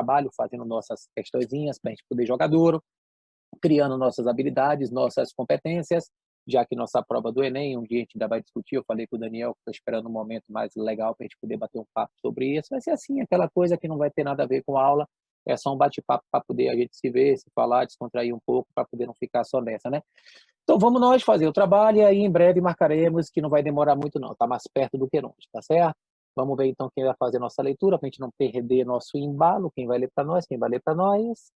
trabalho, fazendo nossas questõezinhas para a gente poder jogar duro, criando nossas habilidades, nossas competências, já que nossa prova do Enem, um dia a gente ainda vai discutir, eu falei com o Daniel, que estou esperando um momento mais legal para a gente poder bater um papo sobre isso, vai ser assim, aquela coisa que não vai ter nada a ver com a aula, é só um bate-papo para poder a gente se ver, se falar, descontrair um pouco, para poder não ficar só nessa, né? Então vamos nós fazer o trabalho e aí em breve marcaremos, que não vai demorar muito não, está mais perto do que longe, tá certo? Vamos ver então quem vai fazer nossa leitura, para a gente não perder nosso embalo, quem vai ler para nós, quem vai ler para nós.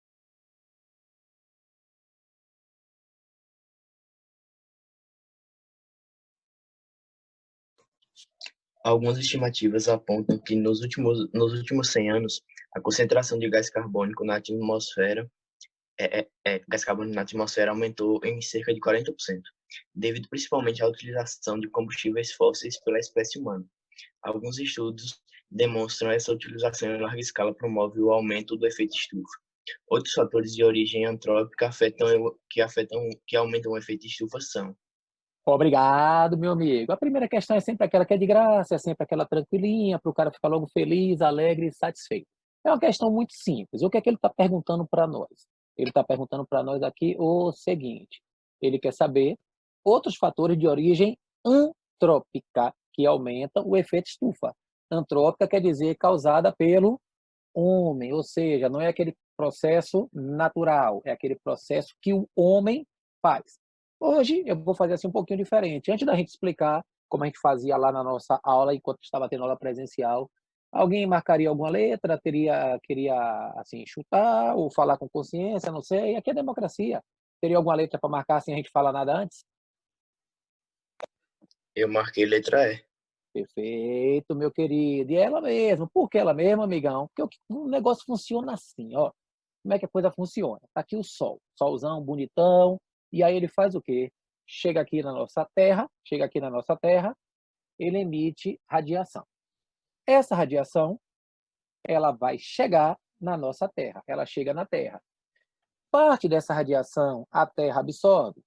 Algumas estimativas apontam que nos últimos 100 anos, a concentração de gás carbônico na atmosfera, gás carbônico na atmosfera aumentou em cerca de 40%, devido principalmente à utilização de combustíveis fósseis pela espécie humana. Alguns estudos demonstram essa utilização em larga escala promove o aumento do efeito estufa. Outros fatores de origem antrópica que aumentam o efeito estufa são: Obrigado, meu amigo. A primeira questão é sempre aquela que é de graça, é sempre aquela tranquilinha, para o cara ficar logo feliz, alegre e satisfeito. É uma questão muito simples. O que é que ele está perguntando para nós? Ele está perguntando para nós aqui o seguinte: ele quer saber outros fatores de origem antrópica que aumentam o efeito estufa. Antrópica quer dizer causada pelo homem, ou seja, não é aquele processo natural, é aquele processo que o homem faz. Hoje eu vou fazer assim um pouquinho diferente. Antes da gente explicar como a gente fazia lá na nossa aula, enquanto estava tendo aula presencial, alguém marcaria alguma letra, queria assim chutar ou falar com consciência, não sei. Aqui é democracia. Teria alguma letra para marcar sem a gente falar nada antes? eu marquei letra E. Perfeito, meu querido. E é ela mesma. Por que ela mesma, amigão? Porque o negócio funciona assim, ó. Como é que a coisa funciona? Tá aqui o Sol, solzão bonitão, e aí ele faz o quê? Chega aqui na nossa Terra, ele emite radiação. Essa radiação, ela vai chegar na nossa Terra, ela chega na Terra. Parte dessa radiação a Terra absorve,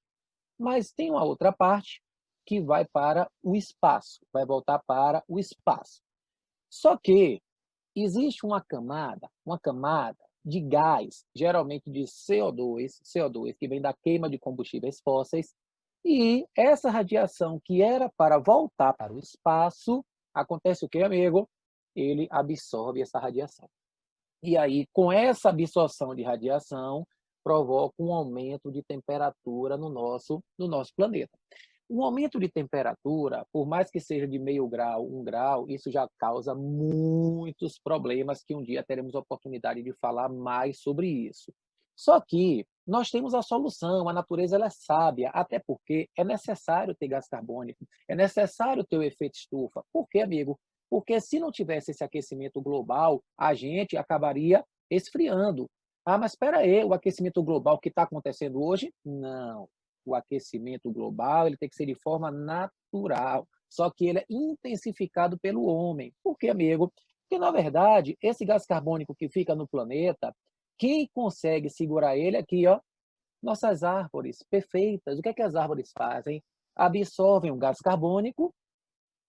mas tem uma outra parte que vai para o espaço, vai voltar para o espaço. Só que existe uma camada de gás, geralmente de CO2, que vem da queima de combustíveis fósseis, e essa radiação que era para voltar para o espaço, acontece o que, amigo? Ele absorve essa radiação. E aí, com essa absorção de radiação, provoca um aumento de temperatura no nosso planeta. Um aumento de temperatura, por mais que seja de meio grau, 1 grau, isso já causa muitos problemas que um dia teremos a oportunidade de falar mais sobre isso. Só que nós temos a solução, a natureza ela é sábia, até porque é necessário ter gás carbônico, é necessário ter o efeito estufa. Por quê, amigo? Porque se não tivesse esse aquecimento global, a gente acabaria esfriando. Ah, mas espera aí, o aquecimento global que está acontecendo hoje? Não. O aquecimento global ele tem que ser de forma natural, só que ele é intensificado pelo homem. Por quê, amigo? Porque, na verdade, esse gás carbônico que fica no planeta, quem consegue segurar ele aqui, ó, nossas árvores perfeitas. O que é que as árvores fazem? Absorvem o gás carbônico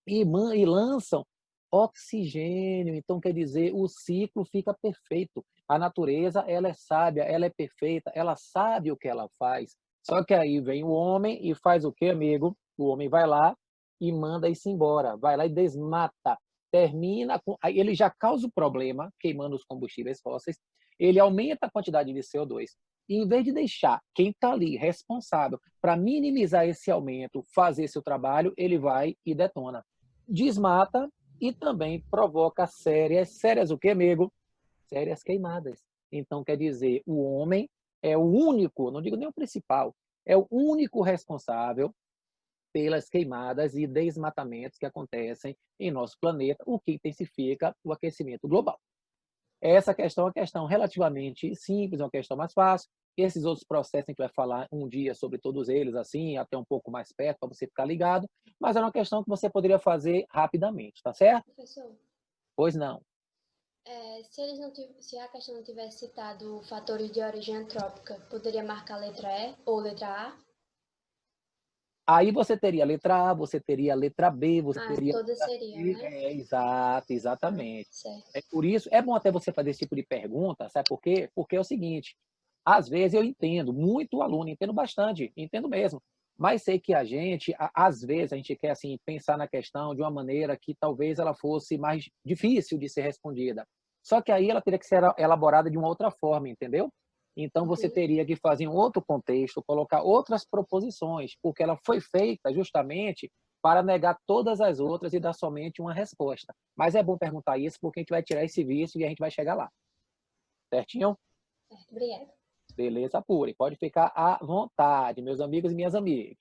e lançam oxigênio. Então, quer dizer, o ciclo fica perfeito. A natureza, ela é sábia, ela é perfeita, ela sabe o que ela faz. Só que aí vem o homem e faz o quê, amigo? O homem vai lá e manda isso embora, vai lá e desmata. Termina com. Aí ele já causa o problema, queimando os combustíveis fósseis, ele aumenta a quantidade de CO2. E em vez de deixar quem está ali responsável para minimizar esse aumento, fazer seu trabalho, ele vai e detona. Desmata e também provoca sérias o que, amigo? Sérias queimadas. Então, quer dizer, o homem é o único, não digo nem o principal, é o único responsável pelas queimadas e desmatamentos que acontecem em nosso planeta, o que intensifica o aquecimento global. Essa questão é uma questão relativamente simples, é uma questão mais fácil. Esses outros processos a gente vai falar um dia sobre todos eles, assim, até um pouco mais perto, para você ficar ligado, mas é uma questão que você poderia fazer rapidamente, tá certo? Professor, Pois não. se a questão não tivesse citado fatores de origem antrópica, poderia marcar letra E ou letra A? Aí você teria a letra A, você teria a letra B, você Ah, teria a todas letra seriam, C. né? Exato, exatamente. Certo. É por isso é bom até você fazer esse tipo de pergunta, sabe por quê? Porque é o seguinte, às vezes eu entendo muito o aluno, entendo bastante, entendo mesmo, mas sei que a gente, às vezes, a gente quer, assim, pensar na questão de uma maneira que talvez ela fosse mais difícil de ser respondida. Só que aí ela teria que ser elaborada de uma outra forma, entendeu? Então você Uhum. teria que fazer em outro contexto, colocar outras proposições, porque ela foi feita justamente para negar todas as outras e dar somente uma resposta. Mas é bom perguntar isso, porque a gente vai tirar esse vício e a gente vai chegar lá. Certinho? Certo, obrigada. Beleza pura. E pode ficar à vontade, meus amigos e minhas amigas.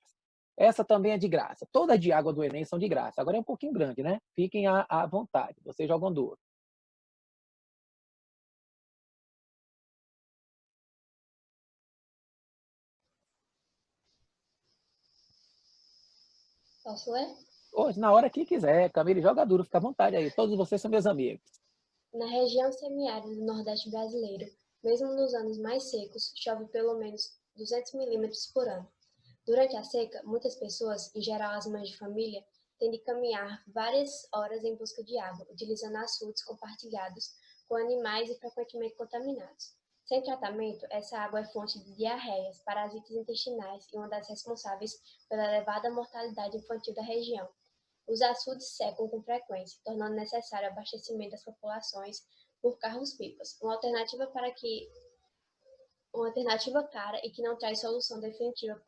Essa também é de graça. Todas de água do Enem são de graça. Agora é um pouquinho grande, né? Fiquem à vontade. Vocês jogam duro. Posso ler? Hoje, na hora que quiser, Camille, joga duro, fica à vontade aí. Todos vocês são meus amigos. Na região semiárida do Nordeste brasileiro, mesmo nos anos mais secos, chove pelo menos 200 milímetros por ano. Durante a seca, muitas pessoas, em geral as mães de família, têm de caminhar várias horas em busca de água, utilizando açudes compartilhados com animais e frequentemente contaminados. Sem tratamento, essa água é fonte de diarreias, parasitas intestinais e uma das responsáveis pela elevada mortalidade infantil da região. Os açudes secam com frequência, tornando necessário o abastecimento das populações por carros-pipas, uma alternativa cara e que não traz solução definitiva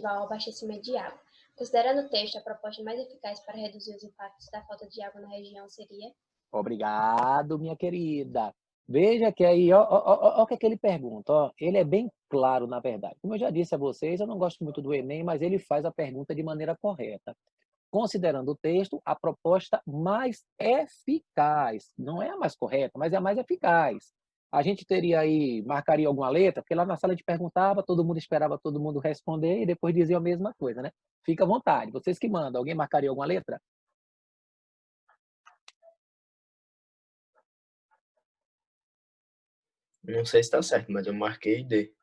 ao abastecimento de água. Considerando o texto, a proposta mais eficaz para reduzir os impactos da falta de água na região seria. Obrigado, minha querida. Veja que aí, ó, o que é que ele pergunta, ó. Ele é bem claro, na verdade. Como eu já disse a vocês, eu não gosto muito do Enem, mas ele faz a pergunta de maneira correta. Considerando o texto, a proposta mais eficaz, não é a mais correta, mas é a mais eficaz. A gente teria aí, marcaria alguma letra, porque lá na sala a gente perguntava, todo mundo esperava todo mundo responder e depois dizia a mesma coisa, né? Fica à vontade, vocês que mandam. Alguém marcaria alguma letra? Não sei se está certo, mas eu marquei D.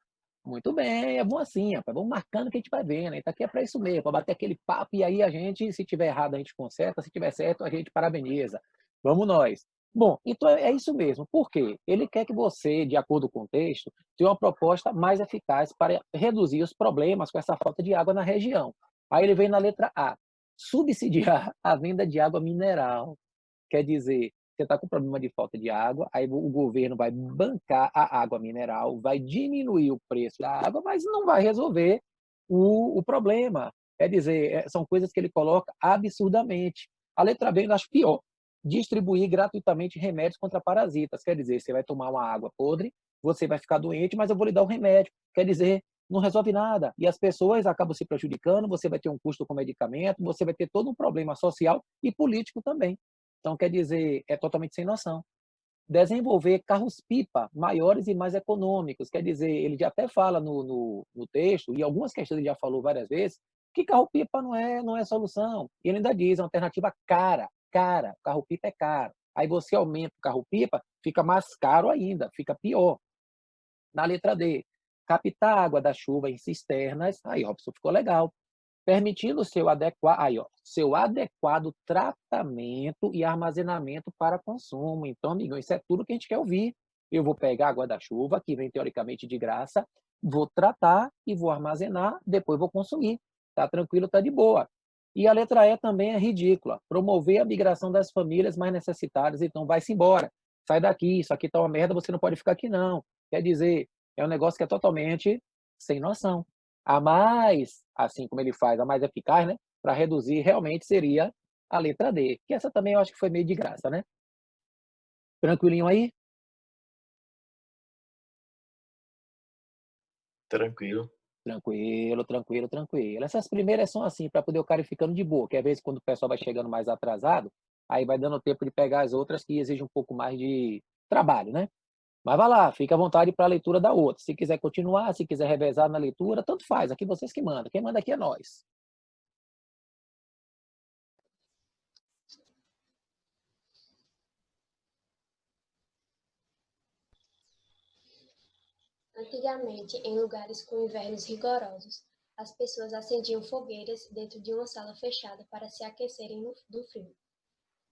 Muito bem, é bom assim, rapaz. Vamos marcando que a gente vai vendo. A gente tá aqui é para isso mesmo, para bater aquele papo e aí a gente, se tiver errado, a gente conserta, se tiver certo, a gente parabeniza. Vamos nós. Bom, então é isso mesmo. Por quê? Ele quer que você, de acordo com o texto, tenha uma proposta mais eficaz para reduzir os problemas com essa falta de água na região. Aí ele vem na letra A, subsidiar a venda de água mineral. Quer dizer, você está com problema de falta de água, aí o governo vai bancar a água mineral, vai diminuir o preço da água, mas não vai resolver o problema. Quer dizer, são coisas que ele coloca absurdamente. A letra B eu acho pior. Distribuir gratuitamente remédios contra parasitas. Quer dizer, você vai tomar uma água podre, você vai ficar doente, mas eu vou lhe dar um remédio. Quer dizer, não resolve nada. E as pessoas acabam se prejudicando, você vai ter um custo com medicamento, você vai ter todo um problema social e político também. Então, quer dizer, é totalmente sem noção. Desenvolver carros-pipa maiores e mais econômicos, quer dizer, ele já até fala no texto, e algumas questões ele já falou várias vezes, que carro-pipa não é solução. E ele ainda diz, é uma alternativa cara, carro-pipa é caro. Aí você aumenta o carro-pipa, fica mais caro ainda, fica pior. Na letra D, captar água da chuva em cisternas, aí Robson ficou legal, permitindo seu adequado tratamento e armazenamento para consumo. Então, amigão, isso é tudo que a gente quer ouvir. Eu vou pegar a água da chuva, que vem teoricamente de graça, vou tratar e vou armazenar, depois vou consumir. Tá tranquilo, tá de boa. E a letra E também é ridícula. Promover a migração das famílias mais necessitadas, então vai-se embora. Sai daqui, isso aqui tá uma merda, você não pode ficar aqui não. Quer dizer, é um negócio que é totalmente sem noção. A mais, assim como ele faz, a mais eficaz, né, para reduzir realmente seria a letra D, que essa também eu acho que foi meio de graça, né? Tranquilinho aí? Tranquilo. Tranquilo, tranquilo, tranquilo. Essas primeiras são assim, para poder o cara ir ficando de boa, que às vezes quando o pessoal vai chegando mais atrasado, aí vai dando tempo de pegar as outras que exigem um pouco mais de trabalho, né? Mas vai lá, fica à vontade para a leitura da outra. Se quiser continuar, se quiser revezar na leitura, tanto faz. Aqui vocês que mandam. Quem manda aqui é nós. Antigamente, em lugares com invernos rigorosos, as pessoas acendiam fogueiras dentro de uma sala fechada para se aquecerem do frio.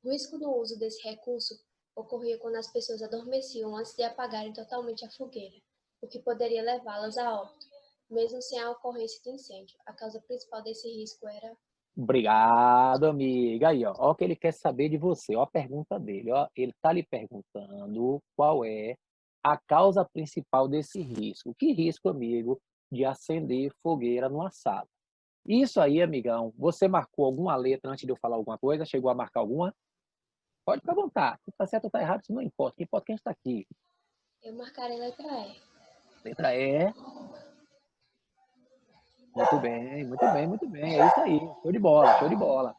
O risco no uso desse recurso ocorria quando as pessoas adormeciam antes de apagarem totalmente a fogueira, o que poderia levá-las a óbito, mesmo sem a ocorrência de incêndio. A causa principal desse risco era... Obrigado, amiga. Aí, ó, ó o que ele quer saber de você. Ó a pergunta dele. Ó. Ele está lhe perguntando qual é a causa principal desse risco. Que risco, amigo, de acender fogueira numa sala? Isso aí, amigão, você marcou alguma letra antes de eu falar alguma coisa? Chegou a marcar alguma? Pode ficar à vontade. Se está certo ou está errado, isso não importa. O que importa é quem está aqui. Eu marcarei letra E. Letra E. Muito bem, muito bem, muito bem. É isso aí. Show de bola, show de bola.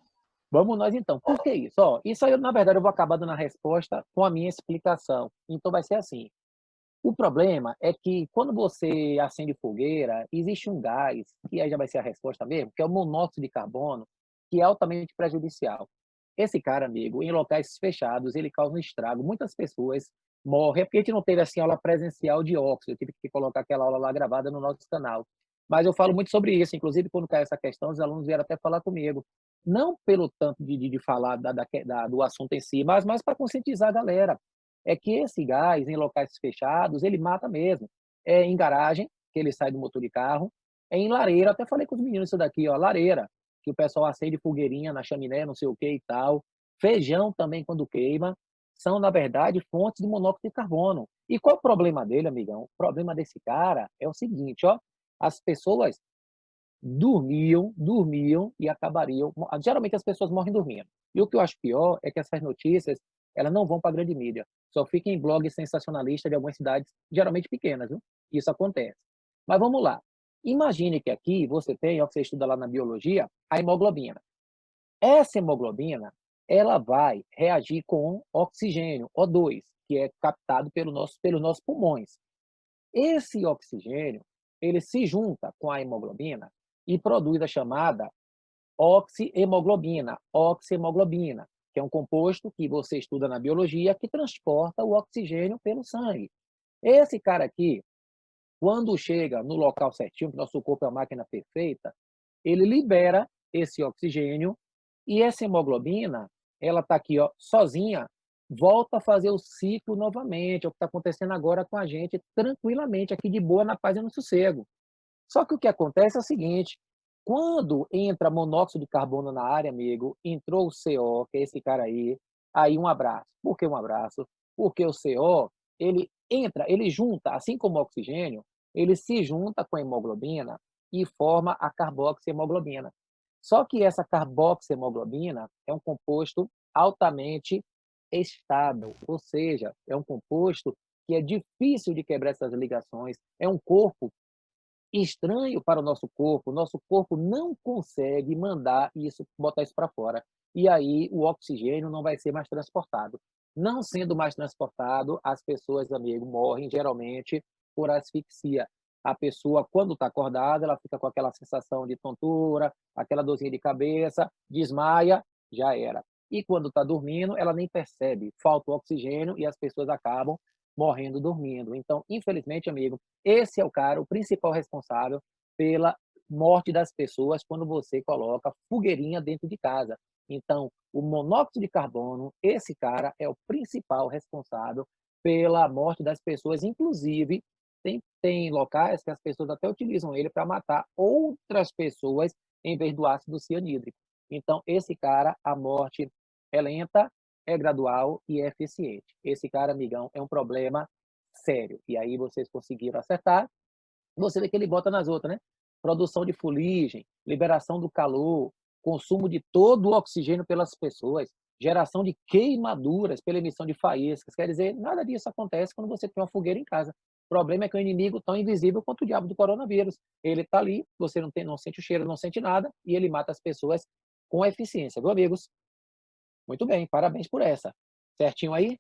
Vamos nós então. Por que isso? Ó, isso aí, na verdade, eu vou acabar dando a resposta com a minha explicação. Então vai ser assim. O problema é que quando você acende fogueira, existe um gás, que aí já vai ser a resposta mesmo, que é o monóxido de carbono, que é altamente prejudicial. Esse cara, amigo, em locais fechados, ele causa um estrago. Muitas pessoas morrem, é porque a gente não teve assim aula presencial de óxido, eu tive que colocar aquela aula lá gravada no nosso canal. Mas eu falo muito sobre isso, inclusive quando cai essa questão, os alunos vieram até falar comigo. Não pelo tanto de falar do assunto em si, mas mais para conscientizar a galera. É que esse gás, em locais fechados, ele mata mesmo. É em garagem, que ele sai do motor de carro, é em lareira, até falei com os meninos isso daqui, ó, lareira, que o pessoal acende fogueirinha na chaminé, não sei o que e tal. Feijão também, quando queima, são, na verdade, fontes de monóxido de carbono. E qual o problema dele, amigão? O problema desse cara é o seguinte, ó, as pessoas dormiam e acabariam. Geralmente as pessoas morrem dormindo. E o que eu acho pior é que essas notícias elas não vão para a grande mídia, só ficam em blogs sensacionalistas de algumas cidades, geralmente pequenas, viu? Isso acontece. Mas vamos lá. Imagine que aqui você tem, ó, que você estuda lá na biologia, a hemoglobina. Essa hemoglobina, ela vai reagir com oxigênio, O2, que é captado pelos nossos pulmões. Esse oxigênio, ele se junta com a hemoglobina e produz a chamada oxihemoglobina, que é um composto que você estuda na biologia que transporta o oxigênio pelo sangue. Esse cara aqui, quando chega no local certinho, que nosso corpo é uma máquina perfeita, ele libera esse oxigênio e essa hemoglobina, ela está aqui, ó, sozinha, volta a fazer o ciclo novamente, é o que está acontecendo agora com a gente, tranquilamente, aqui de boa, na paz e no sossego. Só que o que acontece é o seguinte, quando entra monóxido de carbono na área, amigo, entrou o CO, que é esse cara aí um abraço. Por que um abraço? Porque o CO, ele entra, ele junta, assim como o oxigênio, ele se junta com a hemoglobina e forma a carboxihemoglobina. Só que essa carboxihemoglobina é um composto altamente estável, ou seja, é um composto que é difícil de quebrar essas ligações, é um corpo estranho para o nosso corpo não consegue mandar isso, botar isso para fora. E aí o oxigênio não vai ser mais transportado. Não sendo mais transportado, as pessoas, amigo, morrem geralmente por asfixia. A pessoa, quando está acordada, ela fica com aquela sensação de tontura, aquela dorzinha de cabeça, desmaia, já era. E quando está dormindo, ela nem percebe, falta o oxigênio e as pessoas acabam morrendo dormindo. Então, infelizmente, amigo, esse é o cara, o principal responsável pela morte das pessoas quando você coloca fogueirinha dentro de casa. Então, o monóxido de carbono, esse cara é o principal responsável pela morte das pessoas. Inclusive, tem locais que as pessoas até utilizam ele para matar outras pessoas em vez do ácido cianídrico. Então, esse cara, a morte é lenta, é gradual e é eficiente. Esse cara, amigão, é um problema sério. E aí vocês conseguiram acertar. Você vê que ele bota nas outras, né? Produção de fuligem, liberação do calor, consumo de todo o oxigênio pelas pessoas, geração de queimaduras pela emissão de faíscas. Quer dizer, nada disso acontece quando você tem uma fogueira em casa. O problema é que é um inimigo tão invisível quanto o diabo do coronavírus. Ele está ali, você não sente o cheiro, não sente nada, e ele mata as pessoas com eficiência, viu, amigos? Muito bem, parabéns por essa. Certinho aí?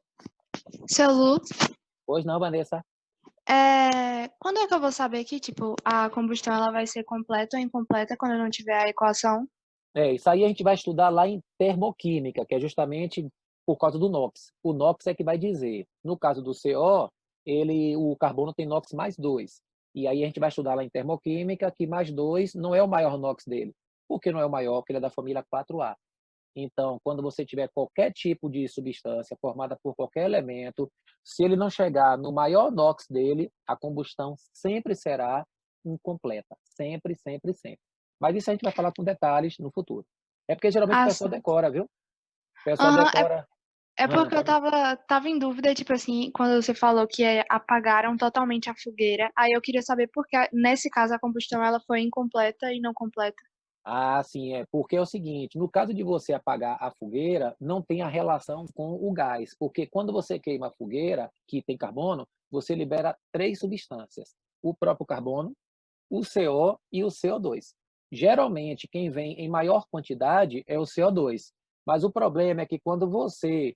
Seu Lu, Pois não, Vanessa? quando é que eu vou saber que, tipo, a combustão ela vai ser completa ou incompleta quando eu não tiver a equação? Isso aí a gente vai estudar lá em termoquímica, que é justamente por causa do NOx. O NOx é que vai dizer. No caso do CO, o carbono tem NOx mais 2. E aí a gente vai estudar lá em termoquímica que mais 2 não é o maior NOx dele. Por que não é o maior? Porque ele é da família 4A. Então, quando você tiver qualquer tipo de substância formada por qualquer elemento, se ele não chegar no maior NOx dele, a combustão sempre será incompleta. Sempre, sempre, sempre. Mas isso a gente vai falar com detalhes no futuro. É porque geralmente o Ah, pessoal sim. decora, viu? O pessoal Aham, decora. é porque eu Pode. tava em dúvida, tipo assim, quando você falou que apagaram totalmente a fogueira, aí eu queria saber por que, nesse caso, a combustão ela foi incompleta e não completa. Ah, sim, é. Porque é o seguinte, no caso de você apagar a fogueira, não tem a relação com o gás, porque quando você queima a fogueira, que tem carbono, você libera 3 substâncias: o próprio carbono, o CO e o CO2. Geralmente, quem vem em maior quantidade é o CO2, mas o problema é que quando você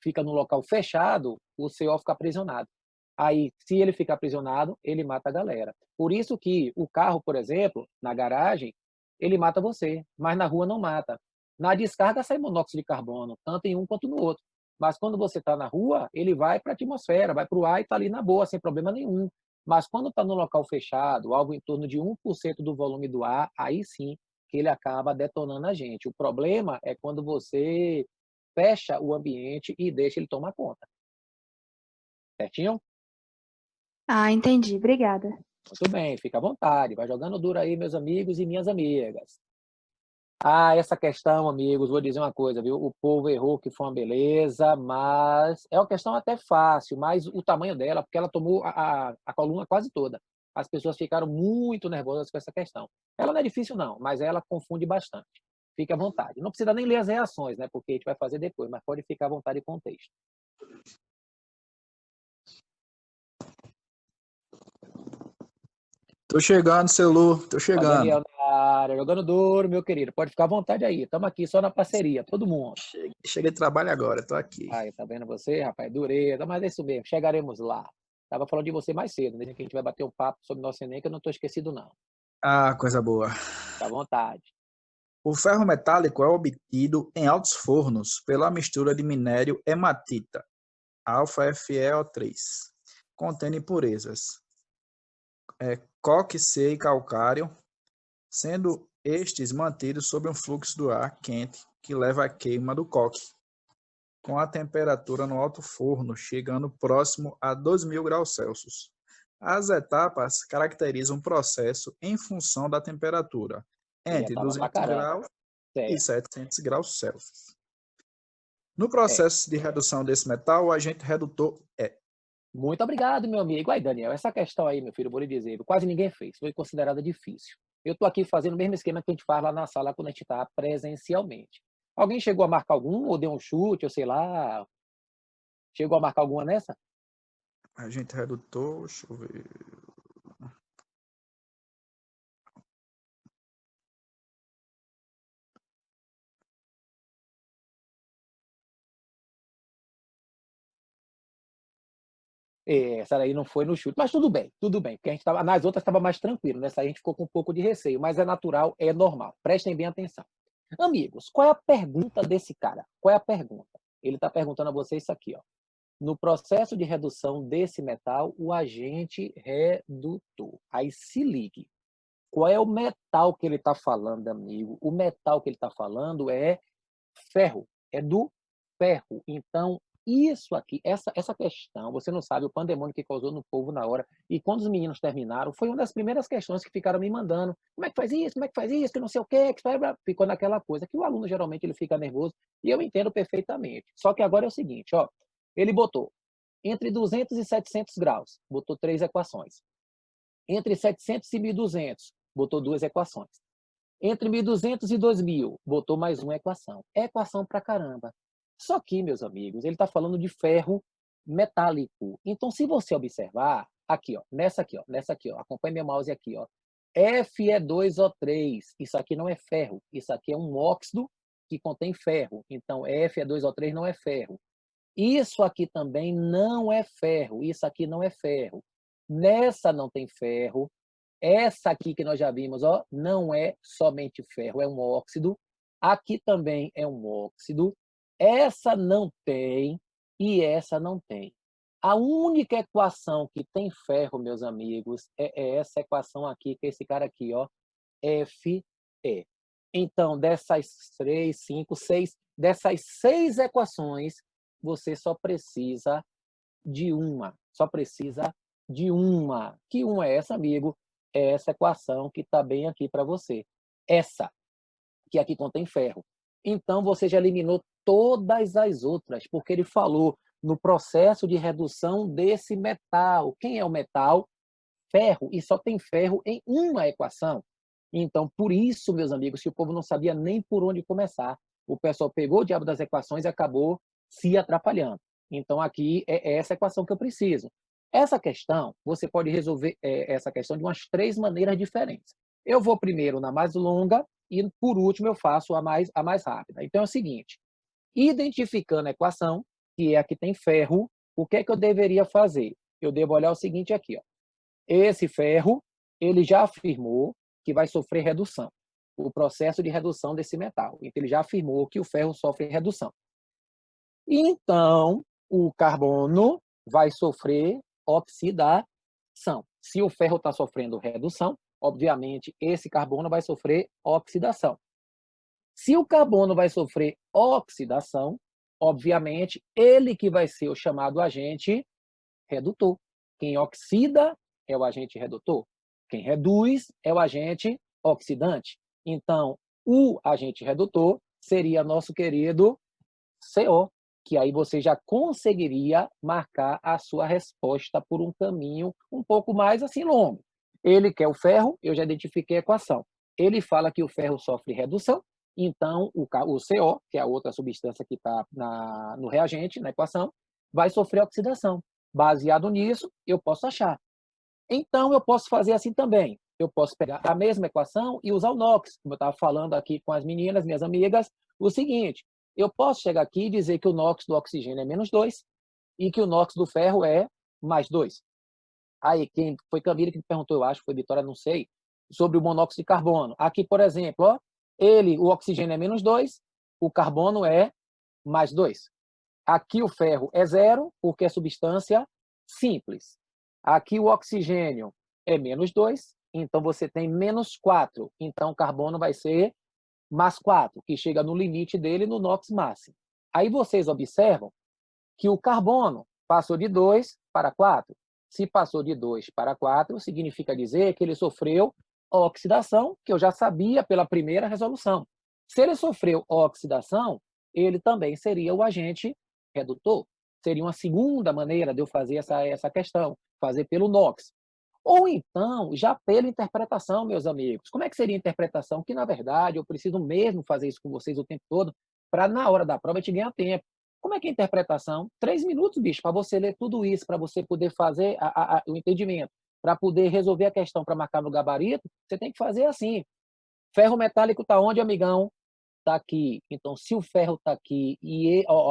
fica no local fechado, o CO fica aprisionado. Aí, se ele fica aprisionado, ele mata a galera. Por isso que o carro, por exemplo, na garagem, ele mata você, mas na rua não mata. Na descarga sai monóxido de carbono, tanto em um quanto no outro. Mas quando você está na rua, ele vai para a atmosfera, vai para o ar e está ali na boa, sem problema nenhum. Mas quando está no local fechado, algo em torno de 1% do volume do ar, aí sim que ele acaba detonando a gente. O problema é quando você fecha o ambiente e deixa ele tomar conta. Certinho? Ah, entendi. Obrigada. Muito bem, fica à vontade. Vai jogando duro aí, meus amigos e minhas amigas. Ah, essa questão, amigos, vou dizer uma coisa, viu? O povo errou que foi uma beleza, mas é uma questão até fácil, mas o tamanho dela, porque ela tomou a coluna quase toda. As pessoas ficaram muito nervosas com essa questão. Ela não é difícil, não, mas ela confunde bastante. Fique à vontade. Não precisa nem ler as reações, né? Porque a gente vai fazer depois, mas pode ficar à vontade com o texto. Tô chegando, Celu, tô Ó, chegando. Daniel na área, jogando duro, meu querido. Pode ficar à vontade aí. Estamos aqui só na parceria, todo mundo. Cheguei de trabalho agora, tô aqui. Aí, tá vendo você, rapaz? Dureza, mas é isso mesmo, chegaremos lá. Tava falando de você mais cedo, né? Que a gente vai bater um papo sobre nosso Enem, que eu não estou esquecido, não. Ah, coisa boa. Fica à vontade. O ferro metálico é obtido em altos fornos pela mistura de minério hematita, alfa FeO3, contendo impurezas, coque, C e calcário, sendo estes mantidos sob um fluxo do ar quente que leva à queima do coque, com a temperatura no alto forno chegando próximo a 2000 graus Celsius. As etapas caracterizam o processo em função da temperatura, Você já entre tava pra 200 caramba, graus e certo? 700 graus Celsius. No É. processo de redução desse metal, o agente redutor é. Muito obrigado, meu amigo. Aí, Daniel, essa questão aí, meu filho, eu vou lhe dizer, quase ninguém fez, foi considerada difícil. Eu estou aqui fazendo o mesmo esquema que a gente faz lá na sala quando a gente está presencialmente. Alguém chegou a marcar algum, ou deu um chute, ou sei lá, chegou a marcar alguma nessa? Agente redutor, deixa eu ver. É, essa aí não foi no chute, mas tudo bem, porque a gente tava, nas outras estava mais tranquilo, nessa aí a gente ficou com um pouco de receio, mas é natural, é normal. Prestem bem atenção. Amigos, qual é a pergunta desse cara? Qual é a pergunta? Ele está perguntando a você isso aqui, ó. No processo de redução desse metal, o agente redutor. Aí se ligue. Qual é o metal que ele está falando, amigo? O metal que ele está falando é ferro, é do ferro. Então, isso aqui, essa questão, você não sabe o pandemônio que causou no povo na hora. E quando os meninos terminaram, foi uma das primeiras questões que ficaram me mandando. Como é que faz isso? Como é que faz isso? Que não sei o quê. Que ficou naquela coisa que o aluno geralmente ele fica nervoso. E eu entendo perfeitamente. Só que agora é o seguinte, ó. Ele botou entre 200 e 700 graus, botou 3 equações. Entre 700 e 1.200, botou 2 equações. Entre 1.200 e 2.000, botou mais uma equação. É equação pra caramba. Só que, meus amigos, ele está falando de ferro metálico. Então, se você observar, aqui, ó, nessa aqui, ó, acompanhe meu mouse aqui, ó. Fe2O3, isso aqui não é ferro, isso aqui é um óxido que contém ferro. Então, Fe2O3 não é ferro. Isso aqui também não é ferro, isso aqui não é ferro. Nessa não tem ferro, essa aqui que nós já vimos, ó, não é somente ferro, é um óxido. Aqui também é um óxido. Essa não tem e essa não tem. A única equação que tem ferro, meus amigos, é essa equação aqui, que é esse cara aqui, ó, Fe. Então, dessas 3, 5, 6, dessas 6 equações, você só precisa de uma. Só precisa de uma. Que uma é essa, amigo? É essa equação que está bem aqui para você. Essa, que aqui contém ferro. Então, você já eliminou todas as outras, porque ele falou no processo de redução desse metal. Quem é o metal? Ferro. E só tem ferro em uma equação. Então, por isso, meus amigos, que o povo não sabia nem por onde começar. O pessoal pegou o diabo das equações e acabou se atrapalhando. Então, aqui é essa equação que eu preciso. Essa questão, você pode resolver essa questão de umas 3 maneiras diferentes. Eu vou primeiro na mais longa e, por último, eu faço a mais rápida. Então, é o seguinte, identificando a equação, que é a que tem ferro, o que é que eu deveria fazer? Eu devo olhar o seguinte aqui, ó. Esse ferro, ele já afirmou que vai sofrer redução, o processo de redução desse metal. Então, ele já afirmou que o ferro sofre redução. Então, o carbono vai sofrer oxidação. Se o ferro está sofrendo redução, obviamente, esse carbono vai sofrer oxidação. Se o carbono vai sofrer oxidação, obviamente, ele que vai ser o chamado agente redutor. Quem oxida é o agente redutor. Quem reduz é o agente oxidante. Então, o agente redutor seria nosso querido CO, que aí você já conseguiria marcar a sua resposta por um caminho um pouco mais assim longo. Ele quer o ferro, eu já identifiquei a equação. Ele fala que o ferro sofre redução, então o CO, que é a outra substância que está no reagente, na equação, vai sofrer oxidação. Baseado nisso, eu posso achar. Então, eu posso fazer assim também. Eu posso pegar a mesma equação e usar o NOx, como eu estava falando aqui com as meninas, minhas amigas, o seguinte, eu posso chegar aqui e dizer que o NOx do oxigênio é menos 2 e que o NOx do ferro é mais 2. Aí, quem foi Camila que me perguntou, eu acho, foi Vitória, não sei, sobre o monóxido de carbono. Aqui, por exemplo, ó, o oxigênio é menos 2, o carbono é mais 2. Aqui o ferro é 0, porque é substância simples. Aqui o oxigênio é menos 2, então você tem menos 4. Então o carbono vai ser mais 4, que chega no limite dele no NOx máximo. Aí vocês observam que o carbono passou de 2 para 4. Se passou de 2 para 4, significa dizer que ele sofreu oxidação, que eu já sabia pela primeira resolução. Se ele sofreu oxidação, ele também seria o agente redutor. Seria uma segunda maneira de eu fazer essa questão, fazer pelo NOx. Ou então, já pela interpretação, meus amigos. Como é que seria a interpretação? Que, na verdade, eu preciso mesmo fazer isso com vocês o tempo todo, para, na hora da prova, a gente ganhar tempo. Como é que é a interpretação? 3 minutos, bicho, para você ler tudo isso, para você poder fazer o entendimento, para poder resolver a questão, para marcar no gabarito, você tem que fazer assim. Ferro metálico está onde, amigão? Está aqui. Então, se o ferro está aqui,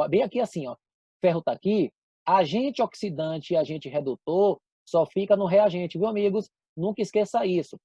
bem aqui assim, ó, ferro está aqui, agente oxidante e agente redutor só fica no reagente, viu, amigos? Nunca esqueça isso.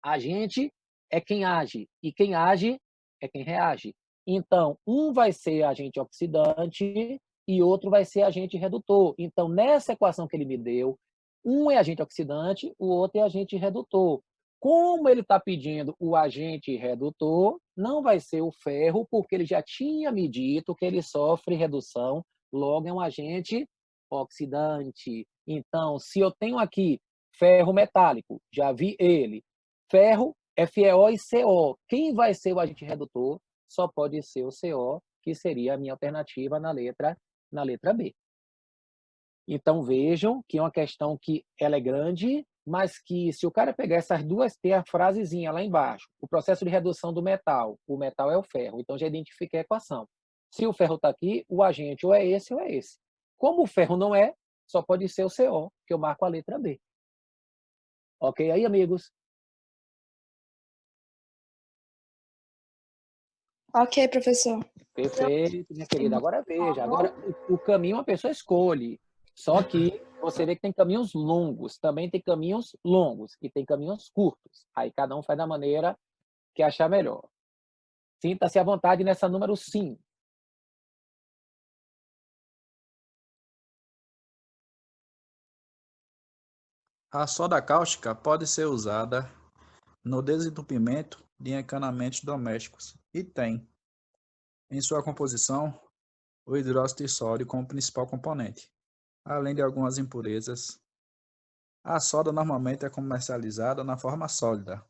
Agente é quem age, e quem age é quem reage. Então, um vai ser agente oxidante e outro vai ser agente redutor. Então, nessa equação que ele me deu, um é agente oxidante, o outro é agente redutor. Como ele está pedindo o agente redutor, não vai ser o ferro, porque ele já tinha me dito que ele sofre redução, logo é um agente oxidante. Então, se eu tenho aqui ferro metálico, já vi ele, ferro, FeO e CO. Quem vai ser o agente redutor? Só pode ser o CO, que seria a minha alternativa na letra B. Então, vejam que é uma questão que ela é grande, mas que se o cara pegar essas duas, tem a frasezinha lá embaixo, o processo de redução do metal, o metal é o ferro, então já identifiquei a equação. Se o ferro está aqui, o agente ou é esse ou é esse. Como o ferro não é, só pode ser o CO, que eu marco a letra B. Ok aí, amigos? Ok, professor. Perfeito, minha querida. Agora veja, agora o caminho a pessoa escolhe. Só que você vê que tem caminhos longos, também tem caminhos longos e tem caminhos curtos. Aí cada um faz da maneira que achar melhor. Sinta-se à vontade nessa número 5. A soda cáustica pode ser usada no desentupimento de encanamentos domésticos e tem, em sua composição, o hidróxido de sódio como principal componente, além de algumas impurezas. A soda normalmente é comercializada na forma sólida,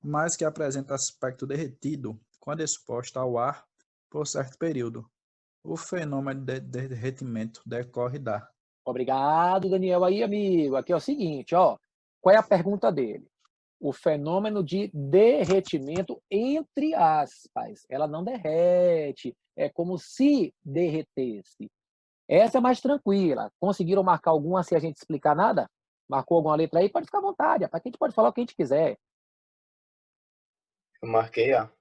mas que apresenta aspecto derretido quando exposta ao ar por certo período. O fenômeno de derretimento decorre da. Obrigado, Daniel. Aí, amigo, aqui é o seguinte, ó. Qual é a pergunta dele? O fenômeno de derretimento, entre aspas. Ela não derrete, é como se derretesse. Essa é mais tranquila. Conseguiram marcar alguma se a gente explicar nada? Marcou alguma letra aí? Pode ficar à vontade. Para que a gente pode falar o que a gente quiser. Eu marquei A.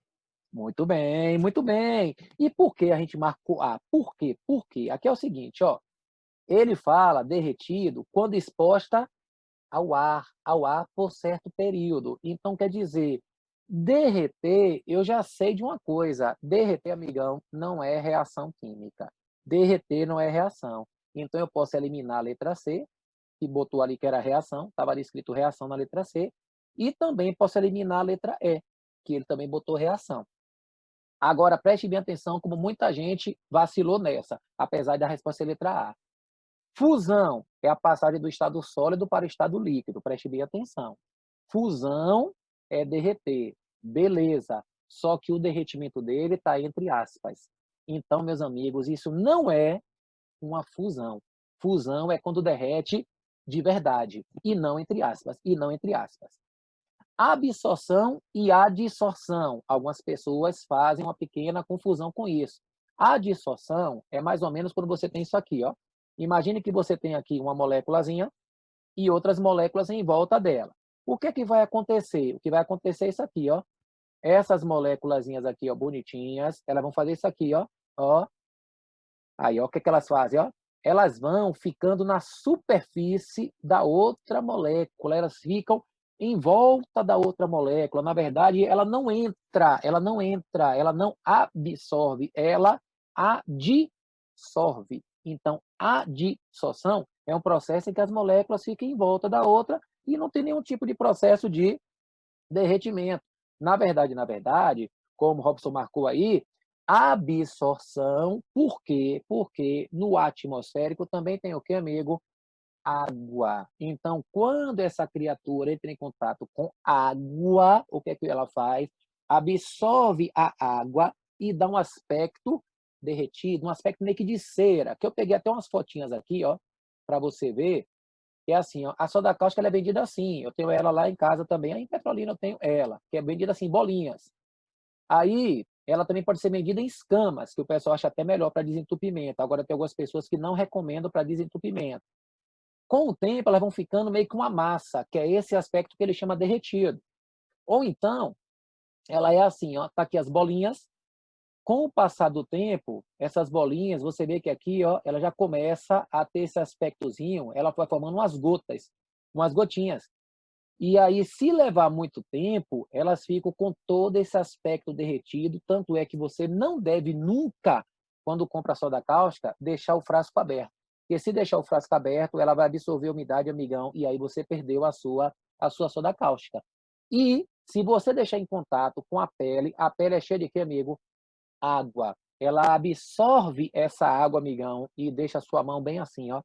Muito bem, muito bem. E por que a gente marcou A? Por quê? Por quê? Aqui é o seguinte, ó. Ele fala derretido quando exposta ao ar por certo período. Então, quer dizer, derreter, eu já sei de uma coisa, derreter, amigão, não é reação química. Derreter não é reação. Então, eu posso eliminar a letra C, que botou ali que era reação, estava ali escrito reação na letra C, e também posso eliminar a letra E, que ele também botou reação. Agora, preste bem atenção, como muita gente vacilou nessa, apesar da resposta ser letra A. Fusão é a passagem do estado sólido para o estado líquido, preste bem atenção. Fusão é derreter, beleza, só que o derretimento dele está entre aspas. Então, meus amigos, isso não é uma fusão. Fusão é quando derrete de verdade, e não entre aspas, e não entre aspas. Absorção e adsorção. Algumas pessoas fazem uma pequena confusão com isso. A adsorção é mais ou menos quando você tem isso aqui, ó. Imagine que você tem aqui uma moléculazinha e outras moléculas em volta dela. O que é que vai acontecer? O que vai acontecer é isso aqui, ó. Essas moléculazinhas aqui, ó, bonitinhas, elas vão fazer isso aqui, ó. Ó. Aí, ó, o que é que elas fazem, ó? Elas vão ficando na superfície da outra molécula, elas ficam em volta da outra molécula. Na verdade, ela não entra, ela não absorve, ela adsorve. Então, a adsorção é um processo em que as moléculas ficam em volta da outra e não tem nenhum tipo de processo de derretimento. Na verdade, como o Robson marcou aí, absorção, por quê? Porque no atmosférico também tem o que, amigo? Água. Então, quando essa criatura entra em contato com água, o que é que ela faz? Absorve a água e dá um aspecto derretido, um aspecto meio que de cera, que eu peguei até umas fotinhas aqui, ó, para você ver, que é assim, ó, a soda cáustica ela é vendida assim, eu tenho ela lá em casa também, aí em Petrolina eu tenho ela, que é vendida assim, bolinhas. Aí, ela também pode ser vendida em escamas, que o pessoal acha até melhor para desentupimento. Agora, tem algumas pessoas que não recomendam para desentupimento. Com o tempo, elas vão ficando meio que uma massa, que é esse aspecto que ele chama derretido. Ou então, ela é assim, ó, tá aqui as bolinhas. Com o passar do tempo, essas bolinhas, você vê que aqui, ó, ela já começa a ter esse aspectozinho, ela vai formando umas gotas, umas gotinhas. E aí, se levar muito tempo, elas ficam com todo esse aspecto derretido, tanto é que você não deve nunca, quando compra soda cáustica, deixar o frasco aberto. Porque se deixar o frasco aberto, ela vai absorver a umidade, amigão, e aí você perdeu a sua soda cáustica. E se você deixar em contato com a pele é cheia de quê, amigo? Água. Ela absorve essa água, amigão, e deixa a sua mão bem assim, ó.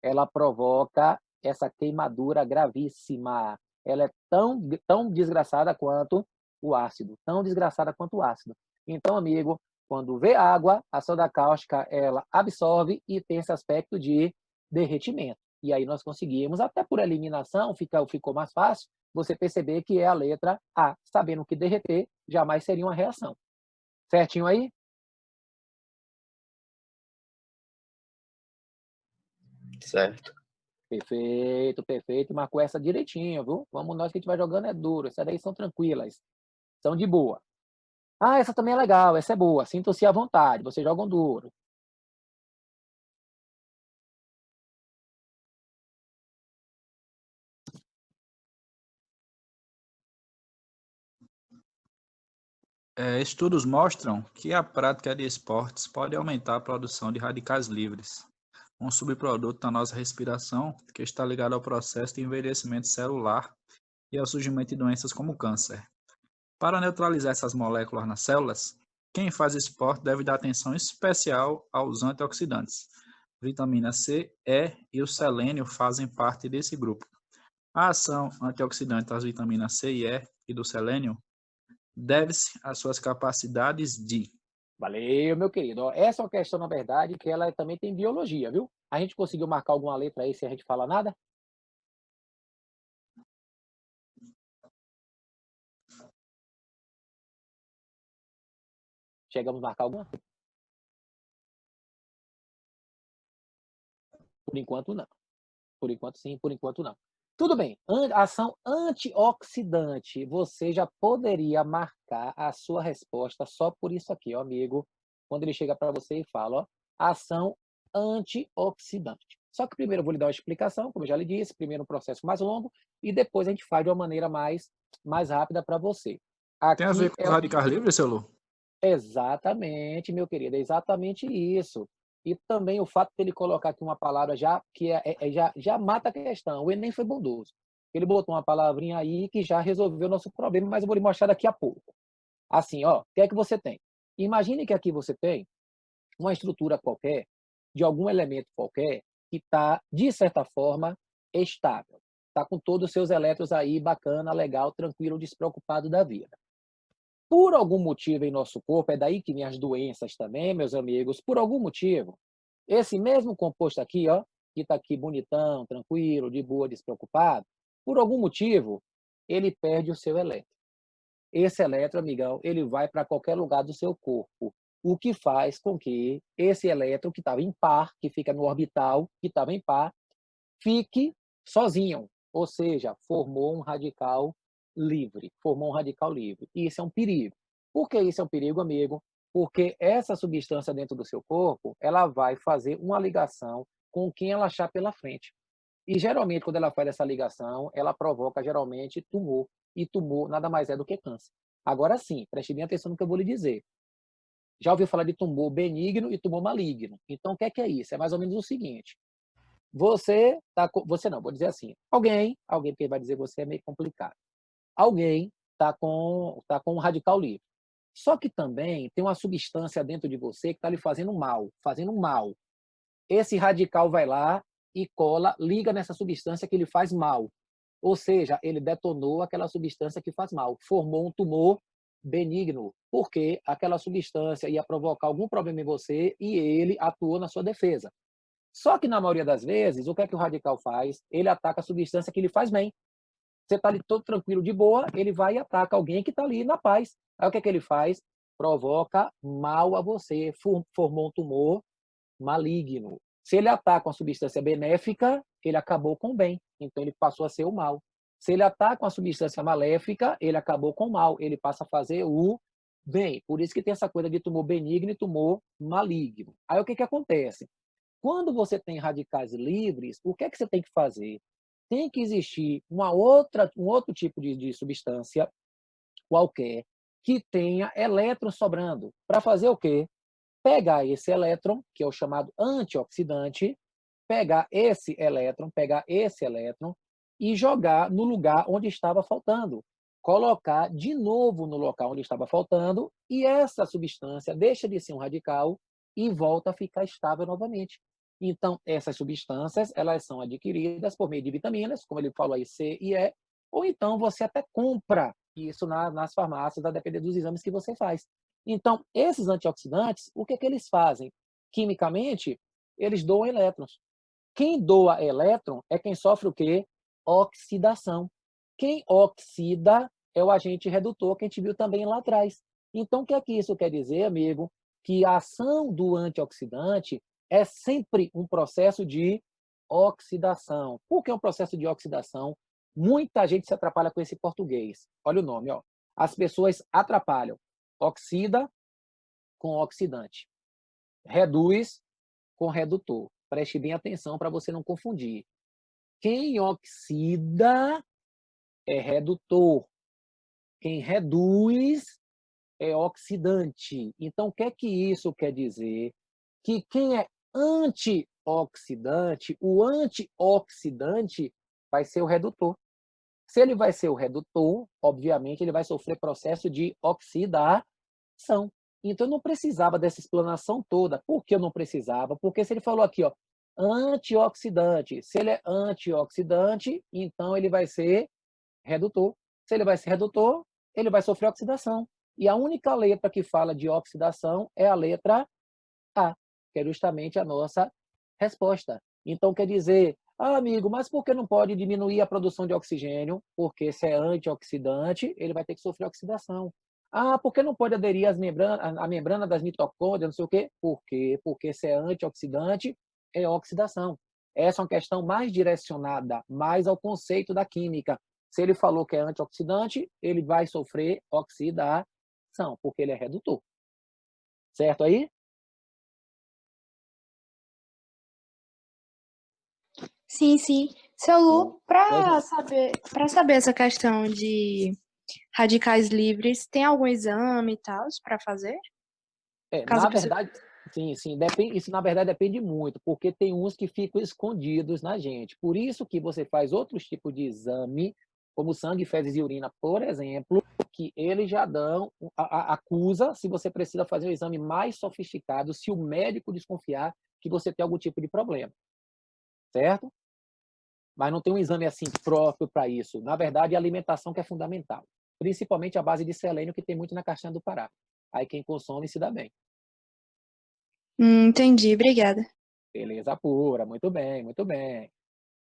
Ela provoca essa queimadura gravíssima. Ela é tão desgraçada quanto o ácido, tão desgraçada quanto o ácido. Então, amigo, quando vê água, a soda cáustica, ela absorve e tem esse aspecto de derretimento. E aí nós conseguimos, até por eliminação, ficou mais fácil você perceber que é a letra A, sabendo que derreter jamais seria uma reação. Certinho aí? Certo. Perfeito, perfeito. Marcou essa direitinho, viu? Vamos nós que a gente vai jogando é duro. Essas daí são tranquilas. São de boa. Ah, essa também é legal, essa é boa. Sintam-se à vontade, vocês jogam duro. Estudos mostram que a prática de esportes pode aumentar a produção de radicais livres, um subproduto da nossa respiração que está ligado ao processo de envelhecimento celular e ao surgimento de doenças como câncer. Para neutralizar essas moléculas nas células, quem faz esporte deve dar atenção especial aos antioxidantes. Vitamina C, E e o selênio fazem parte desse grupo. A ação antioxidante das vitaminas C e E e do selênio deve-se às suas capacidades de... Valeu, meu querido. Ó, essa é uma questão, na verdade, que ela também tem biologia, viu? A gente conseguiu marcar alguma letra aí sem a gente falar nada? Chegamos a marcar alguma? Por enquanto, não. Por enquanto, sim, por enquanto, não. Tudo bem. Ação antioxidante. Você já poderia marcar a sua resposta só por isso aqui, ó, amigo. Quando ele chega para você e fala, ó, ação antioxidante. Só que primeiro eu vou lhe dar uma explicação, como eu já lhe disse, primeiro um processo mais longo e depois a gente faz de uma maneira mais rápida para você. Tem a ver Aqui com os radicais livres, seu Lu? exatamente, meu querido, é exatamente isso. E também o fato de ele colocar aqui uma palavra já que já mata a questão. O Enem foi bondoso. Ele botou uma palavrinha aí que já resolveu o nosso problema, mas eu vou lhe mostrar daqui a pouco. Assim, ó, o que é que você tem? Imagine que aqui você tem uma estrutura qualquer, de algum elemento qualquer, que está, de certa forma, estável. Está com todos os seus elétrons aí, bacana, legal, tranquilo, despreocupado da vida. Por algum motivo em nosso corpo, é daí que vem as doenças também, meus amigos, por algum motivo, esse mesmo composto aqui, ó, que está aqui bonitão, tranquilo, de boa, despreocupado, por algum motivo, ele perde o seu elétron. Esse elétron, amigão, ele vai para qualquer lugar do seu corpo, o que faz com que esse elétron que estava em par, que fica no orbital, que estava em par, fique sozinho, ou seja, formou um radical livre, formou um radical livre. E isso é um perigo. Por que isso é um perigo, amigo? Porque essa substância dentro do seu corpo, ela vai fazer uma ligação com quem ela achar pela frente. E geralmente, quando ela faz essa ligação, ela provoca geralmente tumor. E tumor nada mais é do que câncer. Agora sim, preste bem atenção no que eu vou lhe dizer. Já ouviu falar de tumor benigno e tumor maligno. Então, o que é isso? É mais ou menos o seguinte: você tá com, você não, vou dizer assim, alguém porque vai dizer você é meio complicado. Alguém tá com um radical livre. Só que também tem uma substância dentro de você que está lhe fazendo mal, fazendo mal. Esse radical vai lá e cola, liga nessa substância que lhe faz mal. Ou seja, ele detonou aquela substância que faz mal, formou um tumor benigno, porque aquela substância ia provocar algum problema em você e ele atuou na sua defesa. Só que na maioria das vezes, o que é que o radical faz? Ele ataca a substância que lhe faz bem. Você está ali todo tranquilo, de boa, ele vai e ataca alguém que está ali na paz. Aí o que é que ele faz? Provoca mal a você, formou um tumor maligno. Se ele ataca uma substância benéfica, ele acabou com o bem. Então ele passou a ser o mal. Se ele ataca uma substância maléfica, ele acabou com o mal. Ele passa a fazer o bem. Por isso que tem essa coisa de tumor benigno e tumor maligno. Aí o que que acontece? Quando você tem radicais livres, o que é que você tem que fazer? Tem que existir um outro tipo de substância qualquer que tenha elétrons sobrando. Para fazer o quê? Pegar esse elétron, que é o chamado antioxidante, pegar esse elétron e jogar no lugar onde estava faltando. Colocar de novo no local onde estava faltando e essa substância deixa de ser um radical e volta a ficar estável novamente. Então, essas substâncias, elas são adquiridas por meio de vitaminas, como ele falou aí, C e E, ou então você até compra isso nas farmácias, a depender dos exames que você faz. Então, esses antioxidantes, o que eles fazem? Quimicamente, eles doam elétrons. Quem doa elétron é quem sofre o quê? Oxidação. Quem oxida é o agente redutor, que a gente viu também lá atrás. Então, o que é que isso quer dizer, amigo? Que a ação do antioxidante é sempre um processo de oxidação. Por que um processo de oxidação? Muita gente se atrapalha com esse português. Olha o nome, ó. As pessoas atrapalham. Oxida com oxidante. Reduz com redutor. Preste bem atenção para você não confundir. Quem oxida é redutor. Quem reduz é oxidante. Então, o que é que isso quer dizer? Que quem é antioxidante, o antioxidante vai ser o redutor. Se ele vai ser o redutor, obviamente, ele vai sofrer processo de oxidação. Então, eu não precisava dessa explanação toda. Por que eu não precisava? Porque se ele falou aqui, ó, antioxidante, se ele é antioxidante, então ele vai ser redutor. Se ele vai ser redutor, ele vai sofrer oxidação. E a única letra que fala de oxidação é a letra A, que é justamente a nossa resposta. Então, quer dizer, amigo, mas por que não pode diminuir a produção de oxigênio? Porque se é antioxidante, ele vai ter que sofrer oxidação. Por que não pode aderir à membrana das mitocôndrias, não sei o quê? Por quê? Porque se é antioxidante, é oxidação. Essa é uma questão mais direcionada, mais ao conceito da química. Se ele falou que é antioxidante, ele vai sofrer oxidação, porque ele é redutor. Certo aí? Sim, sim. Seu Lu, para saber essa questão de radicais livres, tem algum exame e tal para fazer? Na verdade, sim, depende, isso na verdade depende muito, porque tem uns que ficam escondidos na gente. Por isso que você faz outros tipos de exame, como sangue, fezes e urina, por exemplo, que eles já dão, acusa se você precisa fazer um exame mais sofisticado, se o médico desconfiar que você tem algum tipo de problema. Certo? Mas não tem um exame assim próprio para isso. Na verdade, a alimentação que é fundamental, principalmente a base de selênio, que tem muito na castanha do Pará. Aí quem consome se dá bem. Entendi, obrigada. Beleza pura, muito bem, muito bem.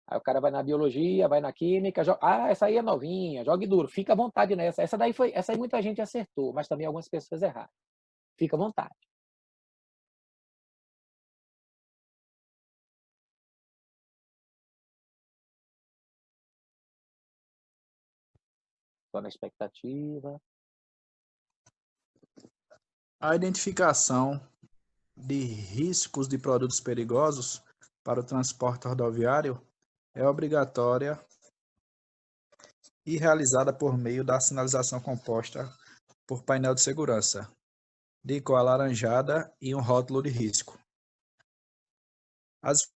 Aí o cara vai na biologia, vai na química, essa aí é novinha, jogue duro, fica à vontade nessa. Essa aí muita gente acertou, mas também algumas pessoas erraram. Fica à vontade. Estou na expectativa. A identificação de riscos de produtos perigosos para o transporte rodoviário é obrigatória e realizada por meio da sinalização composta por painel de segurança, de cor alaranjada e um rótulo de risco. As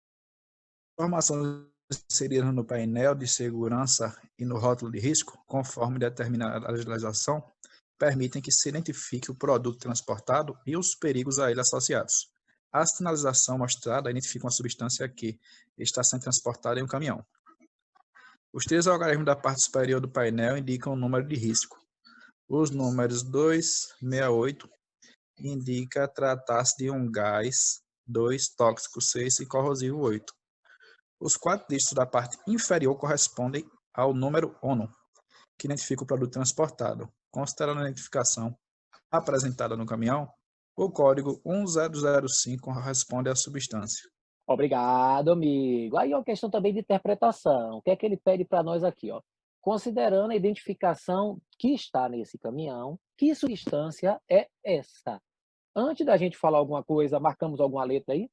informações inseridas no painel de segurança e no rótulo de risco, conforme determinada a legislação, permitem que se identifique o produto transportado e os perigos a ele associados. A sinalização mostrada identifica uma substância que está sendo transportada em um caminhão. Os três algarismos da parte superior do painel indicam o número de risco. Os números 268 indica tratar-se de um gás, 2 tóxico, 6 e corrosivo, 8. Os 4 dígitos da parte inferior correspondem ao número ONU, que identifica o produto transportado. Considerando a identificação apresentada no caminhão, o código 1005 corresponde à substância. Obrigado, amigo. Aí é uma questão também de interpretação. O que é que ele pede para nós aqui? Ó? Considerando a identificação que está nesse caminhão, que substância é essa? Antes da gente falar alguma coisa, marcamos alguma letra aí?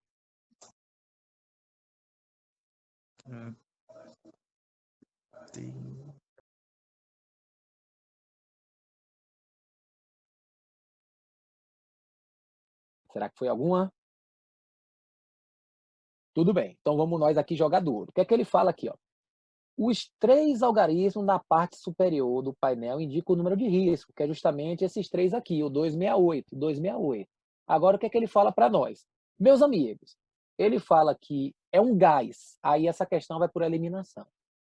Será que foi alguma? Tudo bem. Então vamos nós aqui jogar duro. O que é que ele fala aqui? Ó? Os 3 algarismos na parte superior do painel indicam o número de risco, que é justamente esses 3 aqui, o 268, 268. Agora, o que é que ele fala para nós? Meus amigos, ele fala que é um gás, aí essa questão vai por eliminação.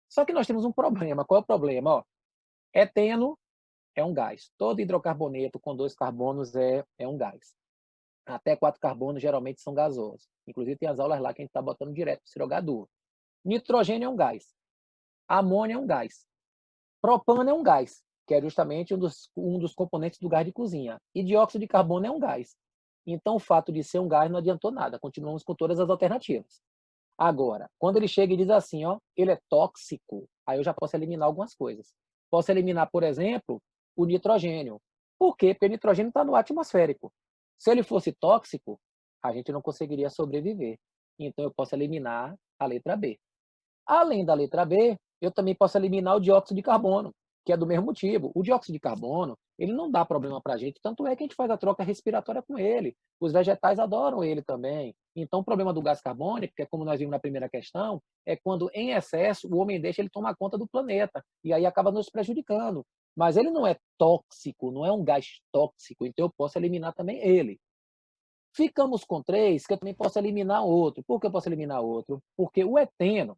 Só que nós temos um problema. Qual é o problema? Ó, eteno é um gás. Todo hidrocarboneto com 2 carbonos é um gás. Até 4 carbonos geralmente são gasosos. Inclusive tem as aulas lá que a gente está botando direto para jogar duro. Nitrogênio é um gás. Amônia é um gás. Propano é um gás, que é justamente um dos componentes do gás de cozinha. E dióxido de carbono é um gás. Então, o fato de ser um gás não adiantou nada. Continuamos com todas as alternativas. Agora, quando ele chega e diz assim, ó, ele é tóxico, aí eu já posso eliminar algumas coisas. Posso eliminar, por exemplo, o nitrogênio. Por quê? Porque o nitrogênio está no ar atmosférico. Se ele fosse tóxico, a gente não conseguiria sobreviver. Então, eu posso eliminar a letra B. Além da letra B, eu também posso eliminar o dióxido de carbono, que é do mesmo motivo. O dióxido de carbono, ele não dá problema para a gente, tanto é que a gente faz a troca respiratória com ele. Os vegetais adoram ele também. Então, o problema do gás carbônico, que é como nós vimos na primeira questão, é quando, em excesso, o homem deixa ele tomar conta do planeta, e aí acaba nos prejudicando. Mas ele não é tóxico, não é um gás tóxico, então eu posso eliminar também ele. Ficamos com 3, que eu também posso eliminar outro. Por que eu posso eliminar outro? Porque o eteno,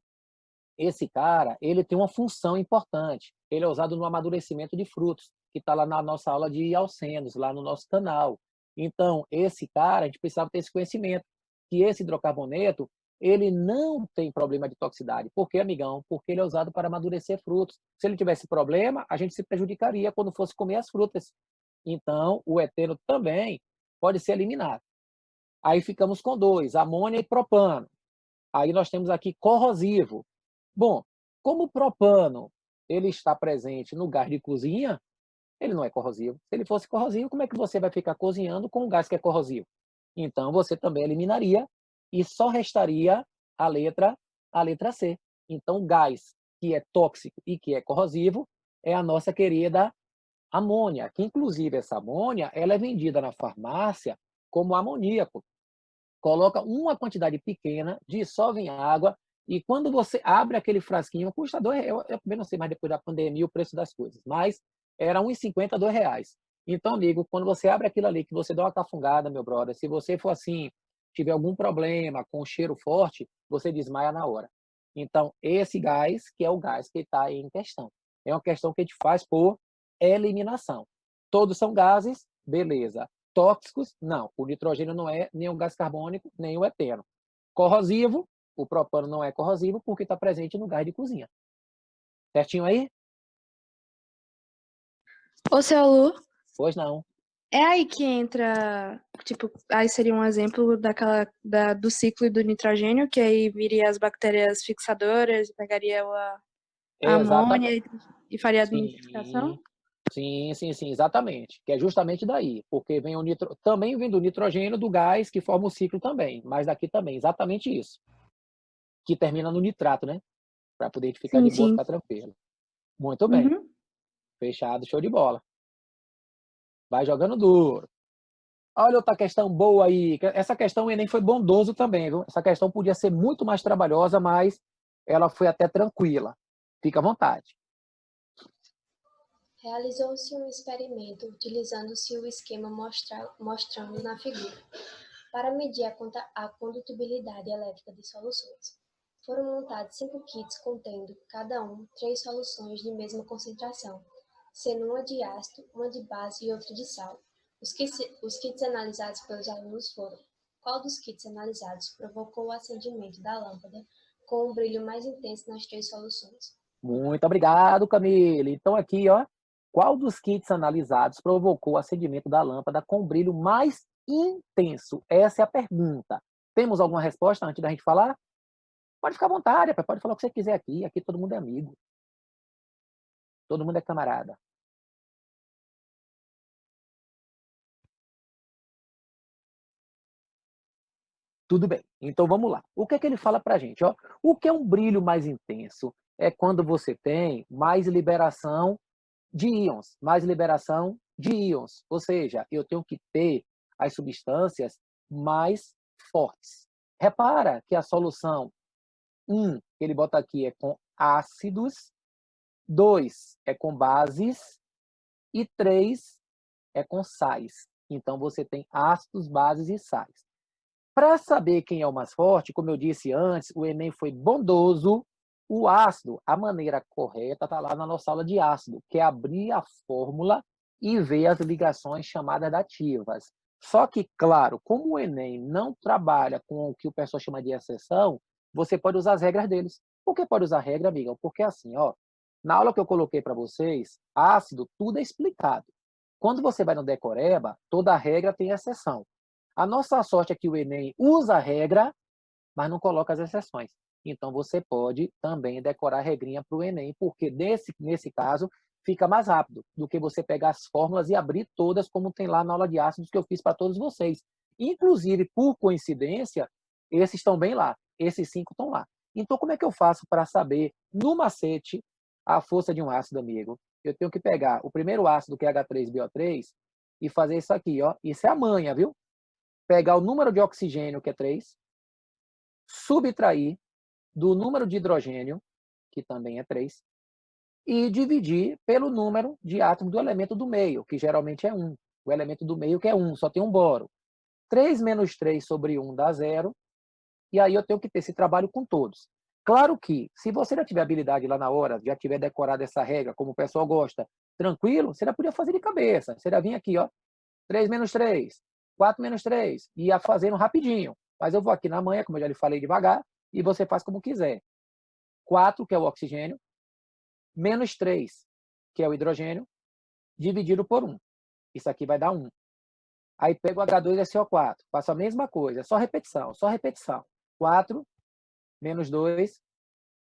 esse cara, ele tem uma função importante. Ele é usado no amadurecimento de frutos, que está lá na nossa aula de alcenos, lá no nosso canal. Então, esse cara, a gente precisava ter esse conhecimento, que esse hidrocarboneto, ele não tem problema de toxicidade. Por quê, amigão? Porque ele é usado para amadurecer frutos. Se ele tivesse problema, a gente se prejudicaria quando fosse comer as frutas. Então, o eteno também pode ser eliminado. Aí ficamos com 2, amônia e propano. Aí nós temos aqui corrosivo. Bom, como o propano ele está presente no gás de cozinha, ele não é corrosivo. Se ele fosse corrosivo, como é que você vai ficar cozinhando com um gás que é corrosivo? Então, você também eliminaria e só restaria a letra C. Então, o gás que é tóxico e que é corrosivo é a nossa querida amônia, que inclusive essa amônia ela é vendida na farmácia como amoníaco. Coloca uma quantidade pequena, dissolve em água, e quando você abre aquele frasquinho, custa R$2, eu também não sei mais depois da pandemia o preço das coisas, mas era R$1,50, R$2. Então, amigo, quando você abre aquilo ali, que você dá uma cafungada, meu brother, se você for assim, tiver algum problema com cheiro forte, você desmaia na hora. Então, esse gás, que é o gás que está em questão. É uma questão que a gente faz por eliminação. Todos são gases, beleza. Tóxicos, não. O nitrogênio não é nem o gás carbônico, nem o eteno. Corrosivo, o propano não é corrosivo porque está presente no gás de cozinha. Certinho aí? Ô, seu Lu, Pois não. é aí que entra, tipo, aí seria um exemplo do ciclo do nitrogênio, que aí viria as bactérias fixadoras, pegaria a amônia Exatamente. e faria a nitrificação? Sim, exatamente. Que é justamente daí, porque vem também vem do nitrogênio do gás que forma o ciclo também, mas daqui também, exatamente isso. Que termina no nitrato, né? Para poder ficar Sim, de boa, sim. ficar tranquilo. Muito bem. Uhum. Fechado, show de bola. Vai jogando duro. Olha outra questão boa aí. Essa questão o Enem foi bondoso também, viu? Essa questão podia ser muito mais trabalhosa, mas ela foi até tranquila. Fica à vontade. Realizou-se um experimento utilizando-se o esquema mostrando na figura, para medir a condutibilidade elétrica de soluções. Foram montados 5 kits contendo, cada um, 3 soluções de mesma concentração, sendo uma de ácido, uma de base e outra de sal. Os kits analisados pelos alunos foram: qual dos kits analisados provocou o acendimento da lâmpada com um brilho mais intenso nas 3 soluções? Muito obrigado, Camille. Então aqui, ó, qual dos kits analisados provocou o acendimento da lâmpada com brilho mais intenso? Essa é a pergunta. Temos alguma resposta antes da gente falar? Pode ficar à vontade, pode falar o que você quiser aqui. Aqui todo mundo é amigo. Todo mundo é camarada. Tudo bem. Então vamos lá. O que é que ele fala pra gente, ó? O que é um brilho mais intenso? É quando você tem mais liberação de íons, ou seja, eu tenho que ter as substâncias mais fortes. Repara que a solução 1, que ele bota aqui, é com ácidos, 2 é com bases e 3 é com sais. Então, você tem ácidos, bases e sais. Para saber quem é o mais forte, como eu disse antes, o Enem foi bondoso. O ácido, a maneira correta está lá na nossa aula de ácido, que é abrir a fórmula e ver as ligações chamadas dativas. Só que, claro, como o Enem não trabalha com o que o pessoal chama de exceção, você pode usar as regras deles. Por que pode usar a regra, amiga? Porque assim, ó, na aula que eu coloquei para vocês, ácido, tudo é explicado. Quando você vai no Decoreba, toda regra tem exceção. A nossa sorte é que o Enem usa a regra, mas não coloca as exceções. Então, você pode também decorar a regrinha para o Enem, porque nesse caso fica mais rápido do que você pegar as fórmulas e abrir todas, como tem lá na aula de ácidos que eu fiz para todos vocês. Inclusive, por coincidência, esses estão bem lá. Esses 5 estão lá. Então, como é que eu faço para saber, no macete, a força de um ácido, amigo? eu tenho que pegar o primeiro ácido, que é H3BO3, e fazer isso aqui, ó. Isso é a manha, viu? Pegar o número de oxigênio, que é 3, subtrair do número de hidrogênio, que também é 3, e dividir pelo número de átomos do elemento do meio, que geralmente é 1. O elemento do meio que é 1, só tem um boro. 3 menos 3 sobre 1 dá 0, e aí eu tenho que ter esse trabalho com todos. Claro que, se você já tiver habilidade lá na hora, já tiver decorado essa regra, como o pessoal gosta, tranquilo, você já podia fazer de cabeça. Você já vinha aqui, ó, 3 menos 3, 4 menos 3, e ia fazendo rapidinho. Mas eu vou aqui na manhã, como eu já lhe falei, devagar, e você faz como quiser. 4, que é o oxigênio, menos 3, que é o hidrogênio, dividido por 1. Isso aqui vai dar 1. Aí pego o H2SO4, faço a mesma coisa, só repetição, só repetição. 4 menos 2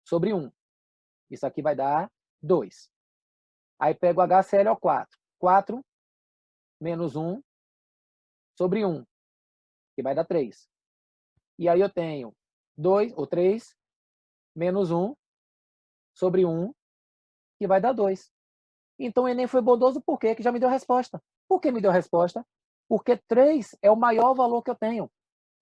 sobre 1. Isso aqui vai dar 2. Aí pego o HClO4, 4 menos 1 sobre 1, que vai dar 3. E aí eu tenho 2, ou 3, menos 1 sobre 1, que vai dar 2. Então o Enem foi bondoso por quê? Que já me deu a resposta. Por que me deu a resposta? Porque 3 é o maior valor que eu tenho.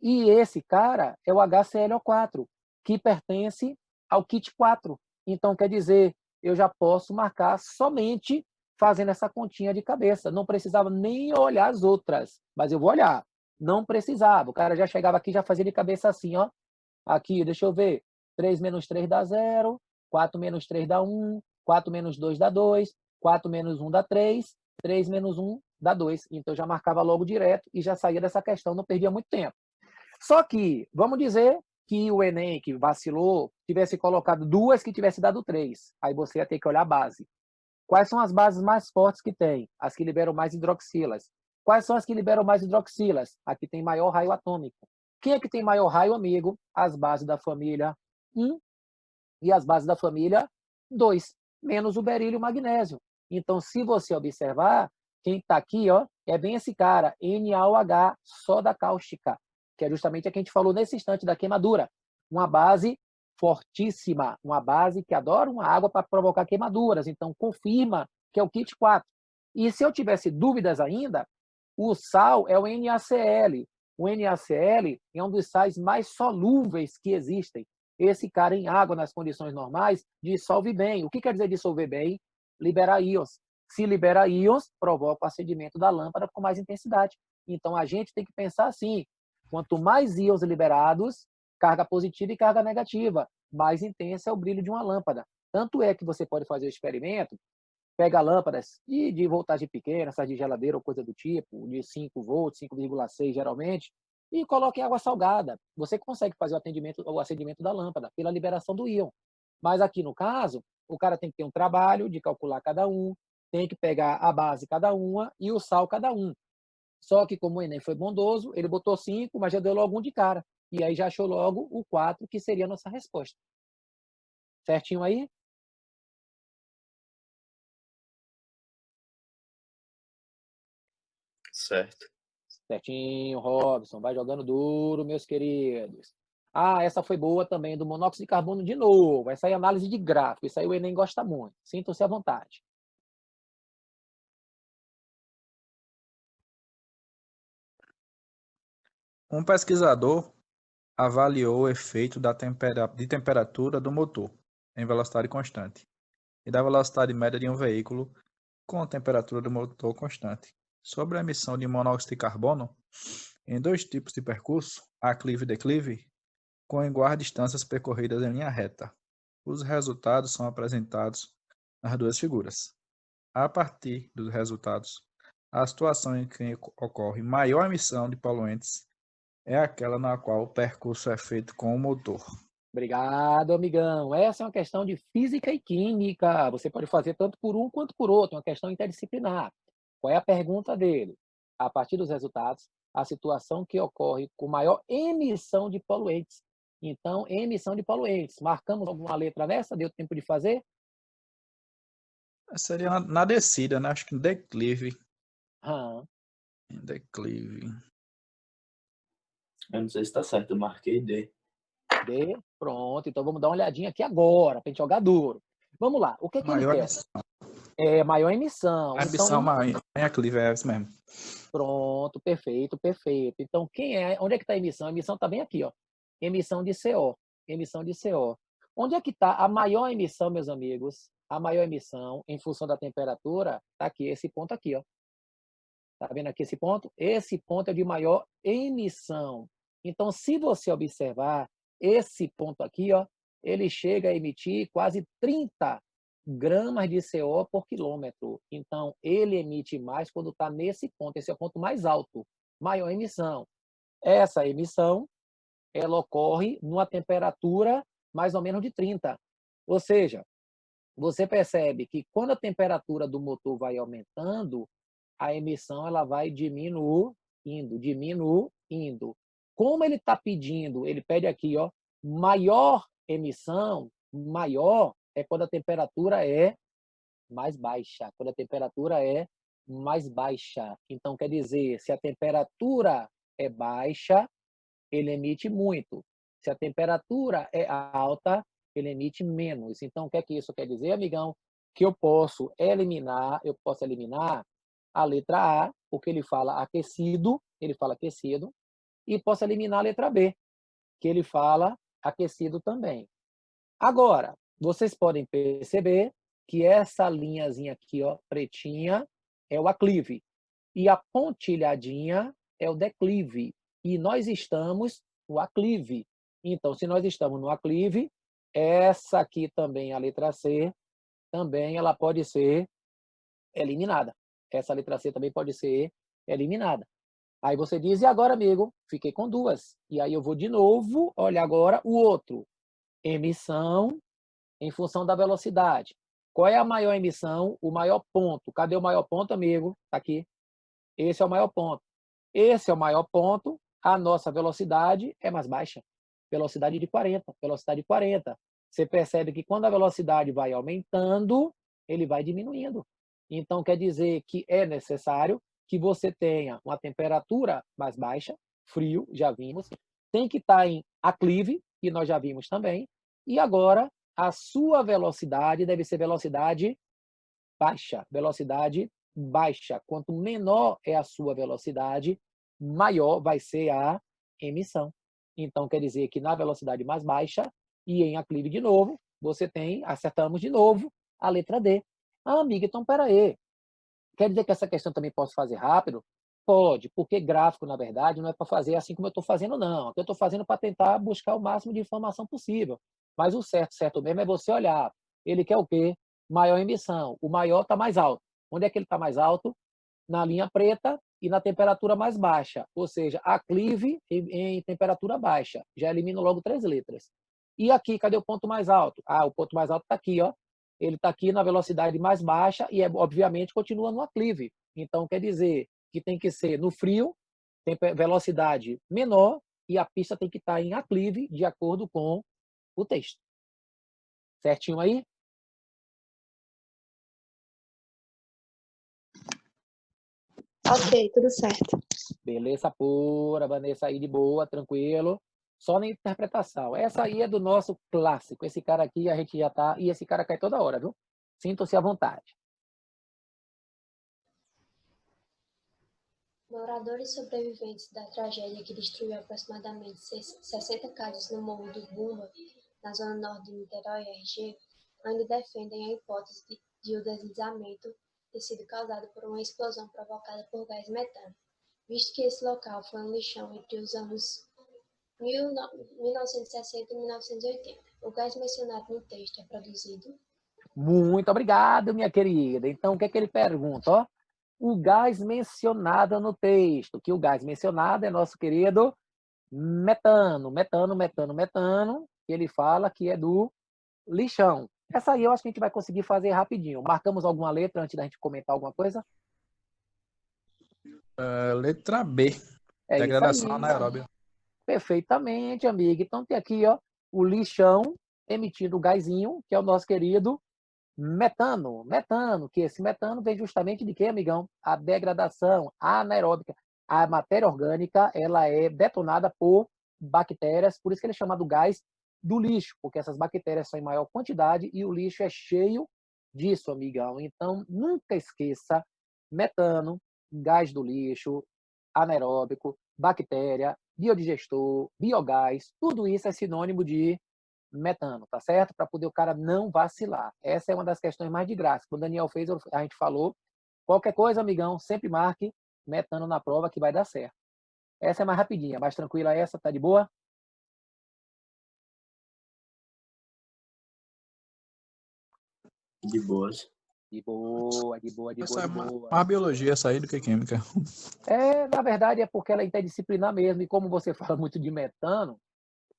E esse cara é o HClO4, que pertence ao kit 4. Então, quer dizer, eu já posso marcar somente fazendo essa continha de cabeça. Não precisava nem olhar as outras, mas eu vou olhar. Não precisava. O cara já chegava aqui e já fazia de cabeça assim, ó. Aqui, deixa eu ver. 3 menos 3 dá 0. 4 menos 3 dá 1. 4 menos 2 dá 2. 4 menos 1 dá 3. 3 menos 1 dá 2. Então, eu já marcava logo direto e já saía dessa questão, não perdia muito tempo. Só que, vamos dizer que o Enem, que vacilou, tivesse colocado 2 que tivesse dado 3. Aí você ia ter que olhar a base. Quais são as bases mais fortes que tem? As que liberam mais hidroxilas. Quais são as que liberam mais hidroxilas? A que tem maior raio atômico. Quem é que tem maior raio, amigo? As bases da família 1 e as bases da família 2, menos o berílio e o magnésio. Então, se você observar, quem está aqui, ó, é bem esse cara, NaOH, soda cáustica, que é justamente a que a gente falou nesse instante da queimadura. Uma base fortíssima, uma base que adora uma água para provocar queimaduras. Então, confirma que é o kit 4. E se eu tivesse dúvidas ainda, o sal é o NaCl. O NaCl é um dos sais mais solúveis que existem. Esse cara em água, nas condições normais, dissolve bem. O que quer dizer dissolver bem? Liberar íons. Se libera íons, provoca o acendimento da lâmpada com mais intensidade. Então, a gente tem que pensar assim, quanto mais íons liberados, carga positiva e carga negativa, mais intensa é o brilho de uma lâmpada. Tanto é que você pode fazer o experimento, pega lâmpadas de voltagem pequena, essas de geladeira ou coisa do tipo, de 5 volts, 5,6 geralmente, e coloque água salgada. Você consegue fazer o acendimento da lâmpada pela liberação do íon. Mas aqui no caso, o cara tem que ter um trabalho de calcular cada um, tem que pegar a base cada uma e o sal cada um. Só que como o Enem foi bondoso, ele botou 5, mas já deu logo um de cara. E aí já achou logo o 4, que seria a nossa resposta. Certinho aí? Certo. Certinho, Robson. Vai jogando duro, meus queridos. Ah, essa foi boa também, do monóxido de carbono de novo. Essa aí é análise de gráfico. Isso aí o Enem gosta muito. Sintam-se à vontade. Um pesquisador avaliou o efeito de temperatura do motor em velocidade constante e da velocidade média de um veículo com a temperatura do motor constante sobre a emissão de monóxido de carbono em dois tipos de percurso, aclive e declive, com iguais distâncias percorridas em linha reta. Os resultados são apresentados nas duas figuras. A partir dos resultados, a situação em que ocorre maior emissão de poluentes é aquela na qual o percurso é feito com o motor. Obrigado, amigão. Essa é uma questão de física e química. Você pode fazer tanto por um quanto por outro, uma questão interdisciplinar. Qual é a pergunta dele? A partir dos resultados, a situação que ocorre com maior emissão de poluentes. Então, emissão de poluentes. Marcamos alguma letra nessa? Deu tempo de fazer? Seria na descida, né? Acho que em declive. Ah, Em declive. Eu não sei se tá certo, eu marquei D. D. Pronto. Então, vamos dar uma olhadinha aqui agora, para a gente jogar duro. Vamos lá. O que, que ele Maior quer? emissão. É maior emissão. A emissão maior em aclive, é isso mesmo. Pronto, perfeito, perfeito. Então, onde é que está a emissão? A emissão está bem aqui, ó. Emissão de CO. Emissão de CO. Onde é que está a maior emissão, meus amigos? A maior emissão, em função da temperatura, está aqui, esse ponto aqui, ó. Tá vendo aqui esse ponto? Esse ponto é de maior emissão. Então, se você observar, esse ponto aqui, ó, ele chega a emitir quase 30 gramas de CO por quilômetro. Então, ele emite mais quando está nesse ponto. Esse é o ponto mais alto, maior emissão. Essa emissão, ela ocorre numa temperatura mais ou menos de 30. Ou seja, você percebe que quando a temperatura do motor vai aumentando, a emissão ela vai diminuindo. Como ele está pedindo, ele pede aqui, ó, maior emissão, maior é quando a temperatura é mais baixa. Quando a temperatura é mais baixa. Então, quer dizer, se a temperatura é baixa, ele emite muito. Se a temperatura é alta, ele emite menos. Então, o que é que isso quer dizer, amigão? Que eu posso eliminar a letra A, porque ele fala aquecido, e posso eliminar a letra B, que ele fala aquecido também. Agora, vocês podem perceber que essa linhazinha aqui, ó, pretinha, é o aclive, e a pontilhadinha é o declive, e nós estamos no aclive. Então, se nós estamos no aclive, essa aqui também, a letra C, também ela pode ser eliminada. Essa letra C também pode ser eliminada. Aí você diz, e agora, amigo? Fiquei com duas. E aí eu vou de novo, olha agora o outro. Emissão em função da velocidade. Qual é a maior emissão? O maior ponto. Cadê o maior ponto, amigo? Está aqui. Esse é o maior ponto. Esse é o maior ponto. A nossa velocidade é mais baixa. Velocidade de 40. Velocidade de 40. Você percebe que quando a velocidade vai aumentando, ele vai diminuindo. Então, quer dizer que é necessário que você tenha uma temperatura mais baixa, frio, já vimos, tem que estar em aclive, que nós já vimos também, e agora a sua velocidade deve ser velocidade baixa. Velocidade baixa. Quanto menor é a sua velocidade, maior vai ser a emissão. Então, quer dizer que na velocidade mais baixa e em aclive de novo, você tem, acertamos de novo, a letra D. Ah, amiga, então peraí. Quer dizer que essa questão também posso fazer rápido? Pode, porque gráfico, na verdade, não é para fazer assim como eu estou fazendo, não. Eu estou fazendo para tentar buscar o máximo de informação possível. Mas o certo mesmo é você olhar. Ele quer o quê? Maior emissão. O maior está mais alto. Onde é que ele está mais alto? Na linha preta e na temperatura mais baixa. Ou seja, aclive em temperatura baixa. Já elimino logo 3 letras. E aqui, cadê o ponto mais alto? Ah, o ponto mais alto está aqui, ó. Ele está aqui na velocidade mais baixa e, obviamente, continua no aclive. Então, quer dizer que tem que ser no frio, tem velocidade menor e a pista tem que estar em aclive de acordo com o texto. Certinho aí? Ok, tudo certo. Beleza pura, Vanessa, aí de boa, tranquilo. Só na interpretação. Essa aí é do nosso clássico. Esse cara aqui a gente já tá... E esse cara cai toda hora, viu? Sintam-se à vontade. Moradores sobreviventes da tragédia que destruiu aproximadamente 60 casas no Morro do Bumba, na zona norte de Niterói, RG, ainda defendem a hipótese de o deslizamento ter sido causado por uma explosão provocada por gás metano, visto que esse local foi um lixão entre os anos 1960 e 1980. O gás mencionado no texto é produzido... Muito obrigado, minha querida. Então, o que é que ele pergunta? Ó, o gás mencionado no texto, que o gás mencionado é nosso querido metano, que ele fala que é do lixão. Essa aí eu acho que a gente vai conseguir fazer rapidinho. Marcamos alguma letra antes da gente comentar alguma coisa? Letra B. É Degradação isso aí. anaeróbia. Perfeitamente, amiga. Então tem aqui, ó, o lixão emitindo o gásinho, que é o nosso querido metano. Metano, que esse metano vem justamente de quê, amigão? A degradação anaeróbica. A matéria orgânica, ela é detonada por bactérias, por isso que ele é chamado gás do lixo, porque essas bactérias são em maior quantidade e o lixo é cheio disso, amigão. Então, nunca esqueça metano, gás do lixo, anaeróbico, bactéria, biodigestor, biogás, tudo isso é sinônimo de metano, tá certo? Para poder o cara não vacilar. Essa é uma das questões mais de graça. Quando o Daniel fez, a gente falou, qualquer coisa, amigão, sempre marque metano na prova que vai dar certo. Essa é mais rapidinha, mais tranquila essa, tá de boa? De boas. De boa, de boa, de boa, Essa de é boa. mais biologia essa aí do que química. Na verdade, é porque ela é interdisciplinar mesmo, e como você fala muito de metano,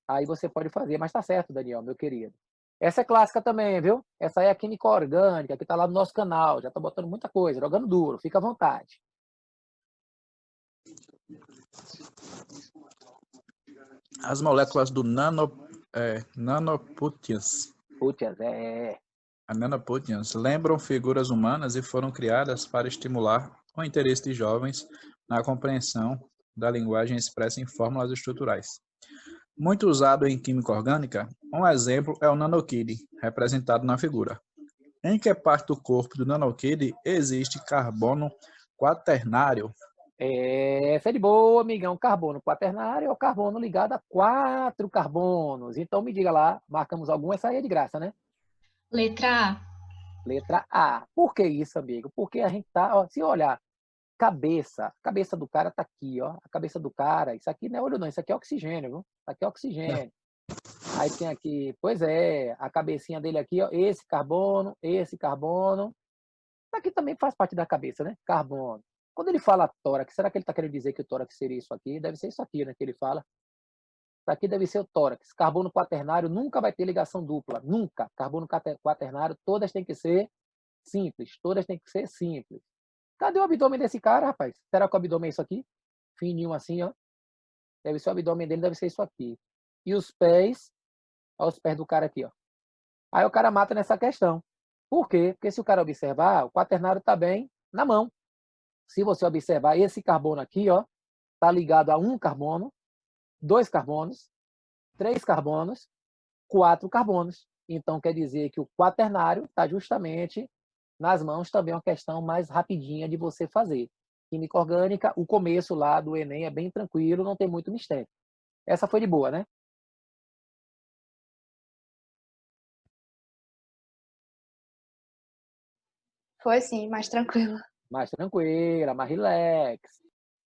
aí você pode fazer, mas tá certo, Daniel, meu querido. Essa é clássica também, viu? Essa aí é a química orgânica, que tá lá no nosso canal, já tá botando muita coisa, jogando duro, fica à vontade. As moléculas do nanoproteins. Putz, A nanoproteins lembram figuras humanas e foram criadas para estimular o interesse de jovens na compreensão da linguagem expressa em fórmulas estruturais. Muito usado em química orgânica, um exemplo é o nanokid, representado na figura. Em que parte do corpo do nanokid existe carbono quaternário? essa é de boa, amigão. Carbono quaternário é o carbono ligado a 4 carbonos. Então me diga lá, marcamos algum, essa aí é de graça, né? Letra A. Letra A. Por que isso, amigo? Porque a gente tá, ó, se olhar, a cabeça do cara tá aqui, ó. A cabeça do cara, isso aqui não é olho não, isso aqui é oxigênio, viu? Isso aqui é oxigênio. Aí tem aqui, pois é, a cabecinha dele aqui, ó, esse carbono, esse carbono. Isso aqui também faz parte da cabeça, né? Carbono. Quando ele fala tórax, será que ele está querendo dizer que o tórax seria isso aqui? Deve ser isso aqui, né, que ele fala. Isso aqui deve ser o tórax. Carbono quaternário nunca vai ter ligação dupla, nunca. Carbono quaternário, todas têm que ser simples, todas têm que ser simples. Cadê o abdômen desse cara, rapaz? Será que o abdômen é isso aqui? Fininho assim, ó. Deve ser o abdômen dele, deve ser isso aqui. E os pés, olha os pés do cara aqui, ó. Aí o cara mata nessa questão. Por quê? Porque se o cara observar, o quaternário está bem na mão. Se você observar, esse carbono aqui, ó, está ligado a um carbono, 2 carbonos, 3 carbonos, 4 carbonos. Então, quer dizer que o quaternário está justamente nas mãos, também é uma questão mais rapidinha de você fazer. Química orgânica, o começo lá do Enem é bem tranquilo, não tem muito mistério. Essa foi de boa, né? Foi sim, mais tranquilo. Mais tranquila, mais relax.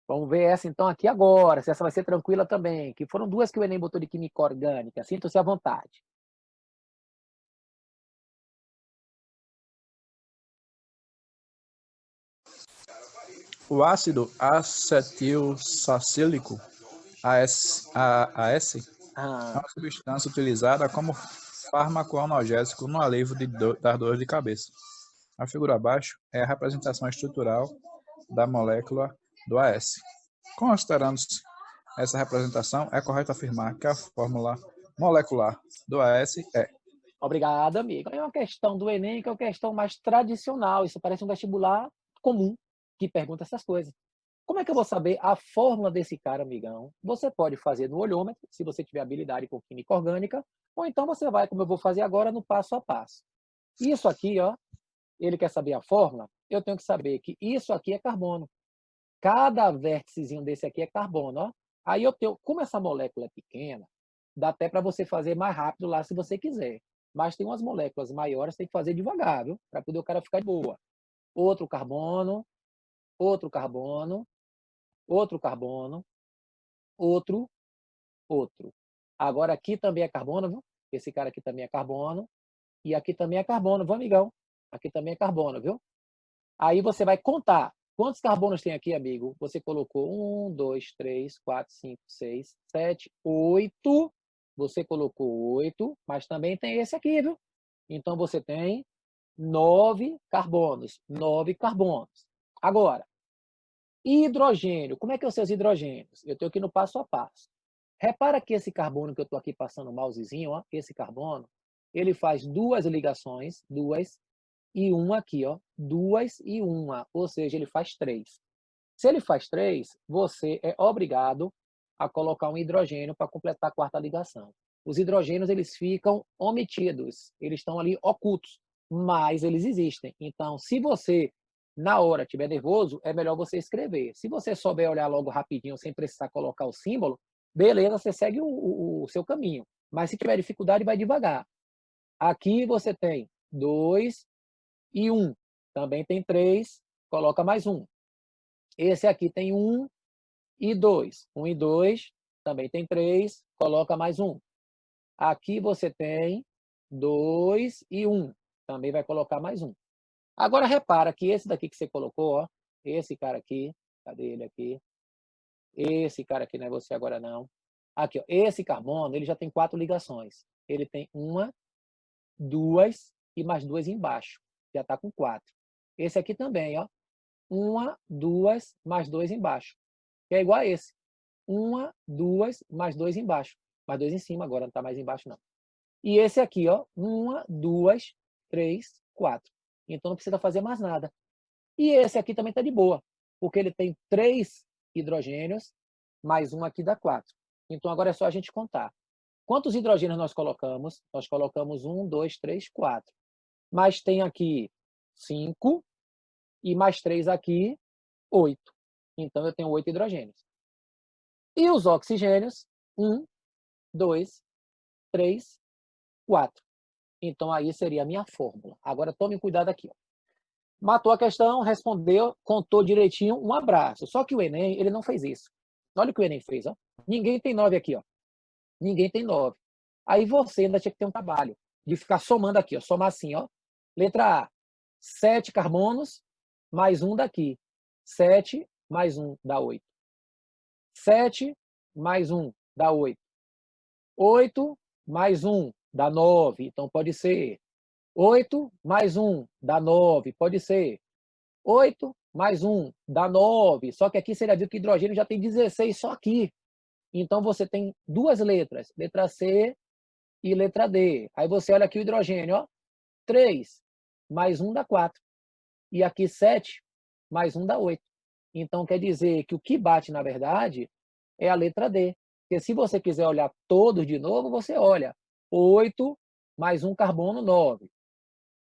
Vamos ver essa então aqui agora, se essa vai ser tranquila também, que foram 2 que o Enem botou de química orgânica. Sinta-se à vontade. O ácido acetilsalicílico, AS, é Ah, uma substância utilizada como fármaco analgésico no alívio das dores de cabeça. A figura abaixo é a representação estrutural da molécula do AS. Considerando-se essa representação, é correto afirmar que a fórmula molecular do AS é. obrigado, amigo. É uma questão do Enem que é uma questão mais tradicional. Isso parece um vestibular comum que pergunta essas coisas. Como é que eu vou saber a fórmula desse cara, amigão? Você pode fazer no olhômetro, se você tiver habilidade com química orgânica, ou então você vai, como eu vou fazer agora, no passo a passo. Isso aqui, ó, ele quer saber a fórmula, eu tenho que saber que isso aqui é carbono. Cada vérticezinho desse aqui é carbono, ó. Aí eu tenho, como essa molécula é pequena, dá até para você fazer mais rápido lá se você quiser. Mas tem umas moléculas maiores, tem que fazer devagar, viu? Para poder o cara ficar de boa. Outro carbono, outro carbono, outro carbono, outro, outro. Agora aqui também é carbono, viu? Esse cara aqui também é carbono. E aqui também é carbono, viu, amigão? Aqui também é carbono, viu? Aí você vai contar. Quantos carbonos tem aqui, amigo? Você colocou 1, 2, 3, 4, 5, 6, 7, 8. Você colocou 8, mas também tem esse aqui, viu? Então você tem 9 carbonos. 9 carbonos. Agora, hidrogênio. Como é que eu sei os hidrogênios? Eu estou aqui no passo a passo. Repara que esse carbono que eu estou aqui passando o mousezinho, ó, esse carbono, ele faz 2 ligações, 2, e uma aqui, ó, 2 e 1, ou seja, ele faz 3. Se ele faz 3, você é obrigado a colocar um hidrogênio para completar a quarta ligação. Os hidrogênios, eles ficam omitidos, eles estão ali ocultos. mais eles existem. Então, se você, na hora, estiver nervoso, é melhor você escrever. Se você souber olhar logo rapidinho, sem precisar colocar o símbolo, beleza, você segue o seu caminho. Mas se tiver dificuldade, vai devagar. Aqui você tem 2 e 1. Também tem 3, coloca mais 1. Esse aqui tem 1 e 2. 1 e 2, também tem 3, coloca mais 1. Aqui você tem 2 e 1. Também vai colocar mais 1. Agora repara que esse daqui que você colocou, ó, esse cara aqui, cadê ele aqui? Esse cara aqui não é você agora não. Aqui, ó, esse carbono, ele já tem 4 ligações. Ele tem 1, 2 e mais 2 embaixo. Já está com 4. Esse aqui também, ó. 1, 2, mais 2 embaixo. Que é igual a esse. 1, 2, mais 2 embaixo. Mais 2 em cima, agora não está mais embaixo não. E esse aqui, ó, 1, 2, 3, 4. Então não precisa fazer mais nada. E esse aqui também está de boa, porque ele tem 3 hidrogênios, mais 1 aqui dá 4. Então agora é só a gente contar. Quantos hidrogênios nós colocamos? Nós colocamos 1, 2, 3, 4. Mas tem aqui 5 e mais 3 aqui, 8. Então eu tenho 8 hidrogênios. E os oxigênios? 1, 2, 3, 4. Então aí seria a minha fórmula. Agora tome cuidado aqui. Ó. Matou a questão, respondeu, contou direitinho, um abraço. Só que o Enem, ele não fez isso. Olha o que o Enem fez. Ó. Ninguém tem 9 aqui. Ó. Ninguém tem 9. Aí você ainda tinha que ter um trabalho de ficar somando aqui. Ó. Somar assim. Ó. Letra A, 7 carbonos, mais 1 daqui. 7 mais 1 dá 8. 7 mais 1 dá 8. 8 mais 1 dá 9. Então pode ser 8 mais 1 dá 9, pode ser. 8 mais 1 dá 9, só que aqui você já viu que hidrogênio já tem 16 só aqui. Então você tem duas letras, letra C e letra D. Aí você olha aqui o hidrogênio, ó, 3 mais 1 dá 4. E aqui 7 mais 1 dá 8. Então quer dizer que o que bate, na verdade, é a letra D. Porque se você quiser olhar todos de novo, você olha 8 mais 1 carbono, 9.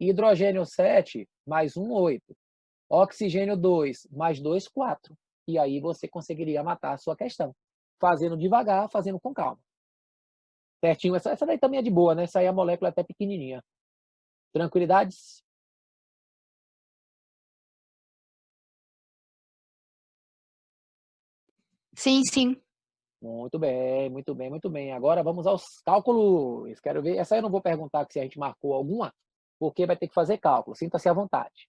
Hidrogênio 7 mais 1, 8. Oxigênio 2 mais 2, 4. E aí você conseguiria matar a sua questão. Fazendo devagar, fazendo com calma. Certinho? Essa daí também é de boa, né? Essa aí a molécula é até pequenininha. Tranquilidades? Sim, sim. Muito bem, muito bem, muito bem. Agora vamos aos cálculos. Quero ver. Essa aí eu não vou perguntar se a gente marcou alguma, porque vai ter que fazer cálculo. Sinta-se à vontade.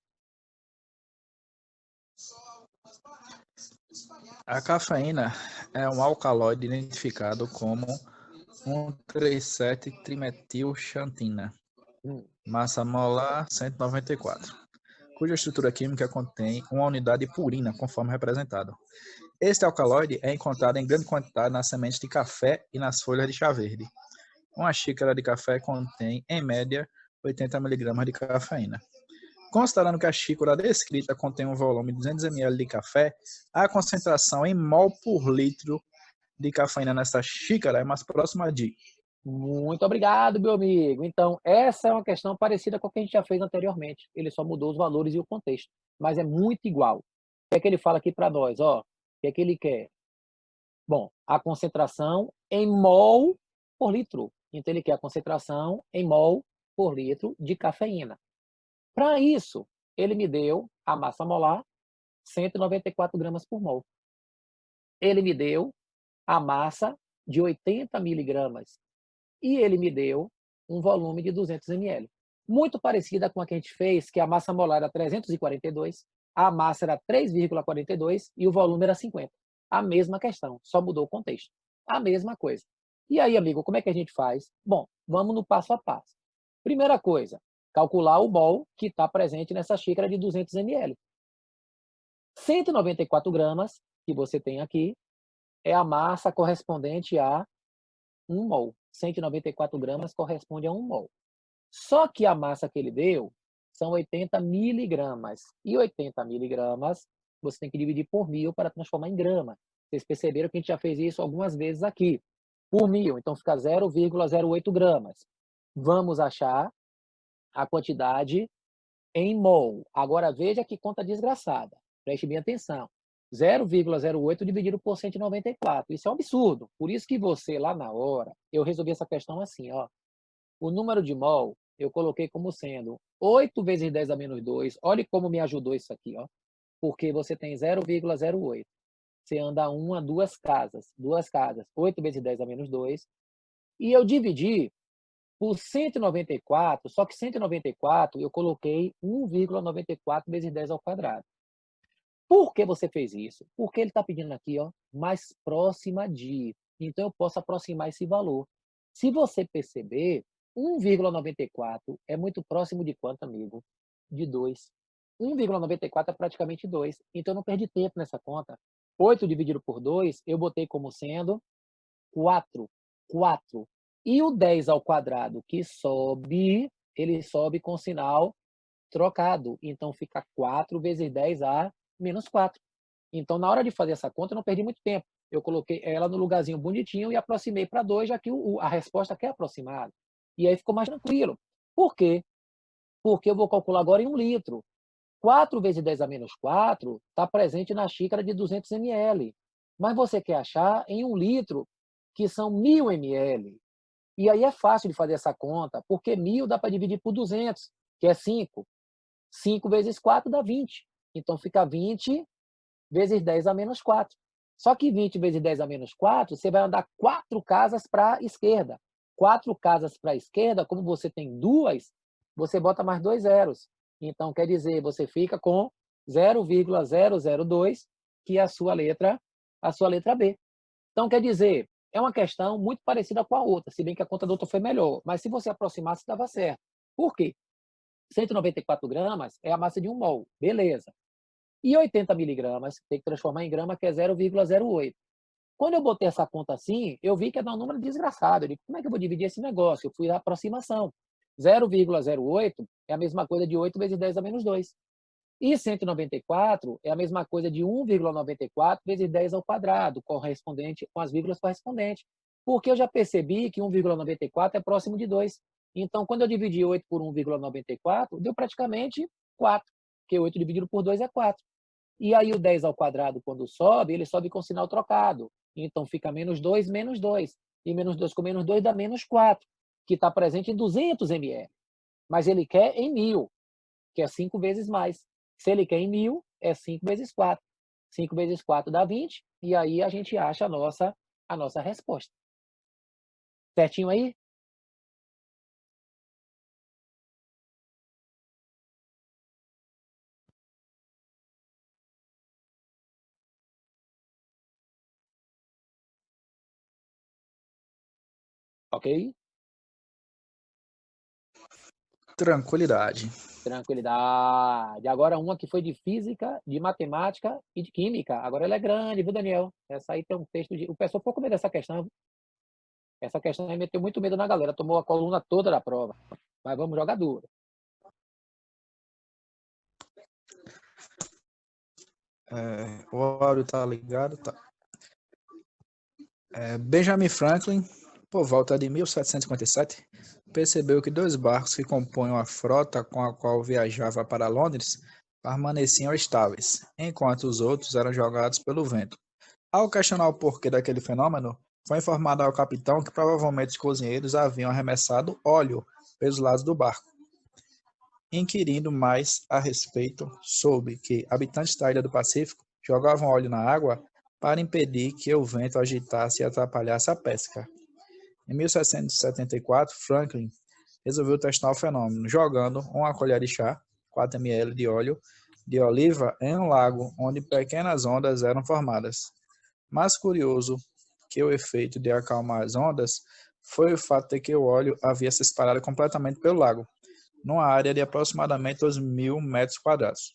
A cafeína é um alcaloide identificado como 1,37-trimetilxantina, massa molar 194, cuja estrutura química contém uma unidade de purina, conforme representado. Este alcaloide é encontrado em grande quantidade nas sementes de café e nas folhas de chá verde. Uma xícara de café contém, em média, 80 mg de cafeína. Considerando que a xícara descrita contém um volume de 200 ml de café, a concentração em mol por litro de cafeína nessa xícara é mais próxima de... Muito obrigado, meu amigo. Então, essa é uma questão parecida com a que a gente já fez anteriormente. Ele só mudou os valores e o contexto, mas é muito igual. O que é que ele fala aqui para nós? Ó, o que é que ele quer? Bom, a concentração em mol por litro. Então, ele quer a concentração em mol por litro de cafeína. Para isso, ele me deu a massa molar, 194 gramas por mol. Ele me deu a massa de 80 miligramas. E ele me deu um volume de 200 ml. Muito parecida com a que a gente fez, que a massa molar era 342, a massa era 3,42 e o volume era 50. A mesma questão, só mudou o contexto. A mesma coisa. E aí, amigo, como é que a gente faz? Bom, vamos no passo a passo. Primeira coisa, calcular o mol que está presente nessa xícara de 200 ml. 194 gramas, que você tem aqui, é a massa correspondente a 1 mol. 194 gramas corresponde a 1 mol. Só que a massa que ele deu são 80 miligramas. E 80 miligramas você tem que dividir por 1.000 para transformar em grama. Vocês perceberam que a gente já fez isso algumas vezes aqui. Por 1.000, então fica 0,08 gramas. Vamos achar a quantidade em mol. Agora veja que conta desgraçada. Preste bem atenção. 0,08 dividido por 194. Isso é um absurdo. Por isso que você, lá na hora, eu resolvi essa questão assim, ó. O número de mol, eu coloquei como sendo 8 vezes 10 a menos 2. Olha como me ajudou isso aqui, ó. Porque você tem 0,08. Você anda uma, duas casas. 8 vezes 10 a menos 2. E eu dividi por 194, só que 194 eu coloquei 1,94 vezes 10 ao quadrado. Por que você fez isso? Porque ele está pedindo aqui, ó, mais próxima de. Então, eu posso aproximar esse valor. Se você perceber, 1,94 é muito próximo de quanto, amigo? De 2. 1,94 é praticamente 2. Então, eu não perdi tempo nessa conta. 8 dividido por 2, eu botei como sendo 4. 4. E o 10 ao quadrado que sobe, ele sobe com sinal trocado. Então, fica 4 vezes 10 a menos 4. Então, na hora de fazer essa conta, eu não perdi muito tempo. Eu coloquei ela no lugarzinho bonitinho e aproximei para 2, já que a resposta quer aproximada. E aí ficou mais tranquilo. Por quê? Porque eu vou calcular agora em 1 litro. 4 vezes 10 a menos 4 está presente na xícara de 200 ml. Mas você quer achar em 1 litro, que são 1.000 ml. E aí é fácil de fazer essa conta, porque 1.000 dá para dividir por 200, que é 5. 5 vezes 4 dá 20. Então, fica 20 vezes 10 a menos 4. Só que 20 vezes 10 a menos 4, você vai andar 4 casas para a esquerda. 4 casas para a esquerda, como você tem 2, você bota mais 2 zeros. Então, quer dizer, você fica com 0,002, que é a sua letra B. Então, quer dizer, é uma questão muito parecida com a outra, se bem que a conta da outra foi melhor. Mas se você aproximasse, dava certo. Por quê? 194 gramas é a massa de 1 mol. Beleza. E 80 miligramas, tem que transformar em grama, que é 0,08. Quando eu botei essa conta assim, eu vi que ia dar um número desgraçado. Eu digo, como é que eu vou dividir esse negócio? Eu fui na aproximação. 0,08 é a mesma coisa de 8 vezes 10 a menos 2. E 194 é a mesma coisa de 1,94 vezes 10 ao quadrado, correspondente com as vírgulas correspondentes. Porque eu já percebi que 1,94 é próximo de 2. Então, quando eu dividi 8 por 1,94, deu praticamente 4, porque 8 dividido por 2 é 4. E aí o 10 ao quadrado, quando sobe, ele sobe com sinal trocado. Então, fica menos 2, menos 2. E menos 2 com menos 2 dá menos 4, que está presente em 200 ml. Mas ele quer em 1.000, que é 5 vezes mais. Se ele quer em 1.000, é 5 vezes 4. 5 vezes 4 dá 20, e aí a gente acha a nossa resposta. Certinho aí? Ok? Tranquilidade. Tranquilidade. Agora uma que foi de física, de matemática e de química. Agora ela é grande, viu, Daniel? Essa aí tem um texto de. O pessoal ficou com medo dessa questão. Essa questão aí meteu muito medo na galera. Tomou a coluna toda da prova. Mas vamos jogar duro. O áudio tá ligado, tá. Benjamin Franklin, por volta de 1757, percebeu que 2 barcos que compõem a frota com a qual viajava para Londres permaneciam estáveis, enquanto os outros eram jogados pelo vento. Ao questionar o porquê daquele fenômeno, foi informado ao capitão que provavelmente os cozinheiros haviam arremessado óleo pelos lados do barco. Inquirindo mais a respeito, soube que habitantes da ilha do Pacífico jogavam óleo na água para impedir que o vento agitasse e atrapalhasse a pesca. Em 1774, Franklin resolveu testar o fenômeno, jogando uma colher de chá, 4 ml de óleo de oliva, em um lago onde pequenas ondas eram formadas. Mais curioso que o efeito de acalmar as ondas foi o fato de que o óleo havia se espalhado completamente pelo lago, numa área de aproximadamente 2.000 metros quadrados,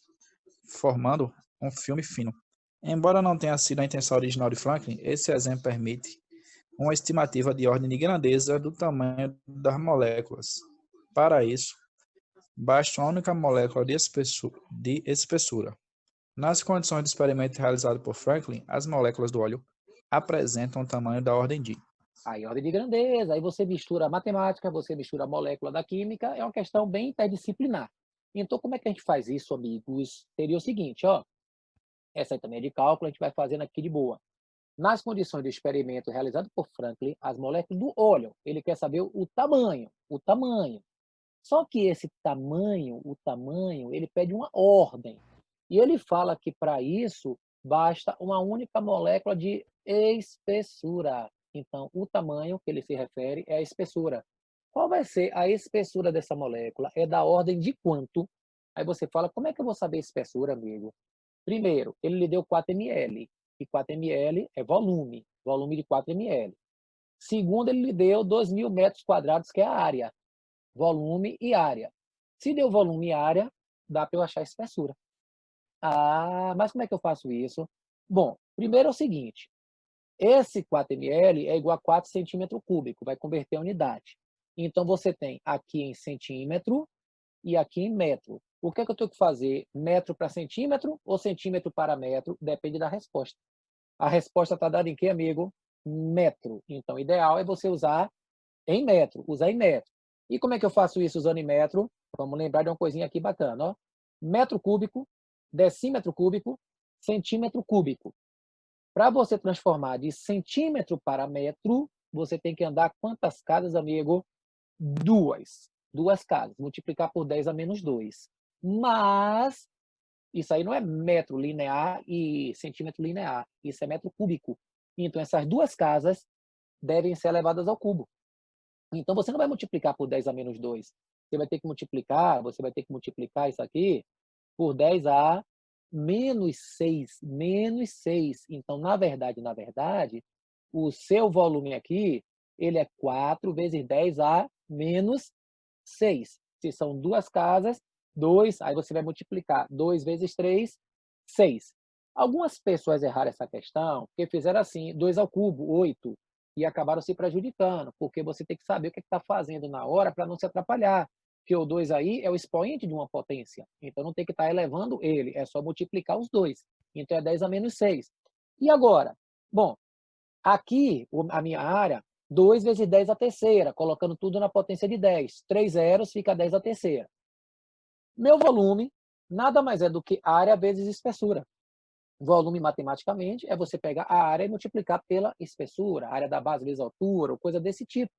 formando um filme fino. Embora não tenha sido a intenção original de Franklin, esse exemplo permite uma estimativa de ordem de grandeza do tamanho das moléculas. Para isso, basta uma única molécula de espessura. Nas condições do experimento realizado por Franklin, as moléculas do óleo apresentam o tamanho da ordem de Aí ordem de grandeza, aí você mistura a matemática, você mistura a molécula da química, é uma questão bem interdisciplinar. Então, como é que a gente faz isso, amigos? Seria o seguinte, ó, essa aí também é de cálculo, a gente vai fazendo aqui de boa. Nas condições do experimento realizado por Franklin, as moléculas do óleo, ele quer saber o tamanho, o tamanho. Só que esse tamanho, o tamanho, ele pede uma ordem. E ele fala que para isso basta uma única molécula de espessura. Então, o tamanho que ele se refere é a espessura. Qual vai ser a espessura dessa molécula? É da ordem de quanto? Aí você fala, como é que eu vou saber a espessura, amigo? Primeiro, ele lhe deu 4 ml, e 4 ml é volume, volume de 4 ml. Segundo, ele lhe deu 2.000 metros quadrados, que é a área, volume e área. Se deu volume e área, dá para eu achar a espessura. Ah, mas como é que eu faço isso? Bom, primeiro é o seguinte, esse 4 ml é igual a 4 centímetros cúbicos, vai converter a unidade. Então, você tem aqui em centímetro e aqui em metro. O que é que eu tenho que fazer? Metro para centímetro ou centímetro para metro? Depende da resposta. A resposta está dada em quê, amigo? Metro. Então, o ideal é você usar em metro, usar em metro. E como é que eu faço isso usando em metro? Vamos lembrar de uma coisinha aqui bacana, ó. Metro cúbico, decímetro cúbico, centímetro cúbico. Para você transformar de centímetro para metro, você tem que andar quantas casas, amigo? Duas casas. Multiplicar por 10 a menos 2. Mas isso aí não é metro linear e centímetro linear. Isso é metro cúbico. Então, essas duas casas devem ser elevadas ao cubo. Então, você não vai multiplicar por 10 a menos 2. Você vai ter que multiplicar isso aqui por 10 a menos 6. Menos 6. Então, na verdade, o seu volume aqui, ele é 4 vezes 10 a menos 6. Se são duas casas, 2, aí você vai multiplicar 2 vezes 3, 6. Algumas pessoas erraram essa questão, porque fizeram assim, 2 ao cubo, 8, e acabaram se prejudicando, porque você tem que saber o que está fazendo na hora para não se atrapalhar, porque o 2 aí é o expoente de uma potência, então não tem que estar elevando ele, é só multiplicar os dois. Então é 10 a menos 6. E agora? Bom, aqui, a minha área, 2 vezes 10 a terceira, colocando tudo na potência de 10. 3 zeros fica 10 a terceira. Meu volume nada mais é do que área vezes espessura. Volume, matematicamente, é você pegar a área e multiplicar pela espessura, área da base vezes altura, ou coisa desse tipo.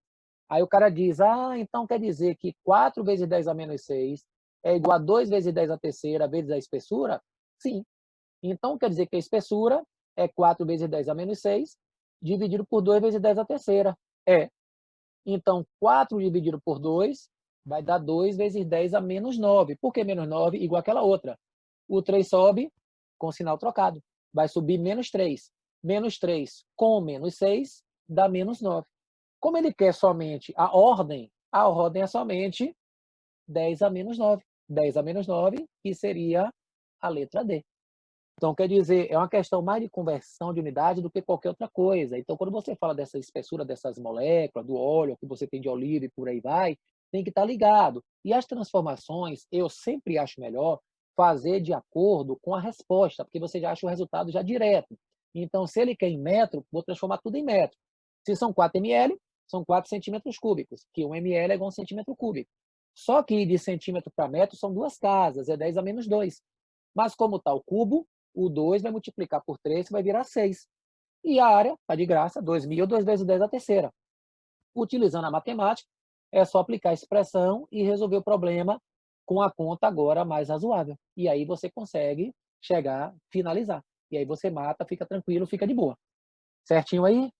Aí o cara diz, então quer dizer que 4 vezes 10 a menos 6 é igual a 2 vezes 10 a terceira vezes a espessura? Sim. Então quer dizer que a espessura é 4 vezes 10 a menos 6 dividido por 2 vezes 10 a terceira. É. Então, 4 dividido por 2 vai dar 2 vezes 10 a menos 9. Por que menos 9? Igual aquela outra. O 3 sobe com sinal trocado. Vai subir menos 3. Menos 3 com menos 6 dá menos 9. Como ele quer somente a ordem é somente 10 a menos 9. 10 a menos 9, que seria a letra D. Então, quer dizer, é uma questão mais de conversão de unidade do que qualquer outra coisa. Então, quando você fala dessa espessura dessas moléculas, do óleo que você tem de oliva e por aí vai, tem que estar ligado. E as transformações, eu sempre acho melhor fazer de acordo com a resposta, porque você já acha o resultado já direto. Então, se ele quer em metro, vou transformar tudo em metro. Se são 4 ml, são 4 centímetros cúbicos, que 1 ml é igual a 1 centímetro cúbico. Só que de centímetro para metro são duas casas, é 10 a menos 2. Mas como está o cubo, o 2 vai multiplicar por 3, que vai virar 6. E a área está de graça, 2.000, 2 vezes 10 a terceira. Utilizando a matemática, é só aplicar a expressão e resolver o problema com a conta agora mais razoável. E aí você consegue chegar, finalizar. E aí você mata, fica tranquilo, fica de boa. Certinho aí?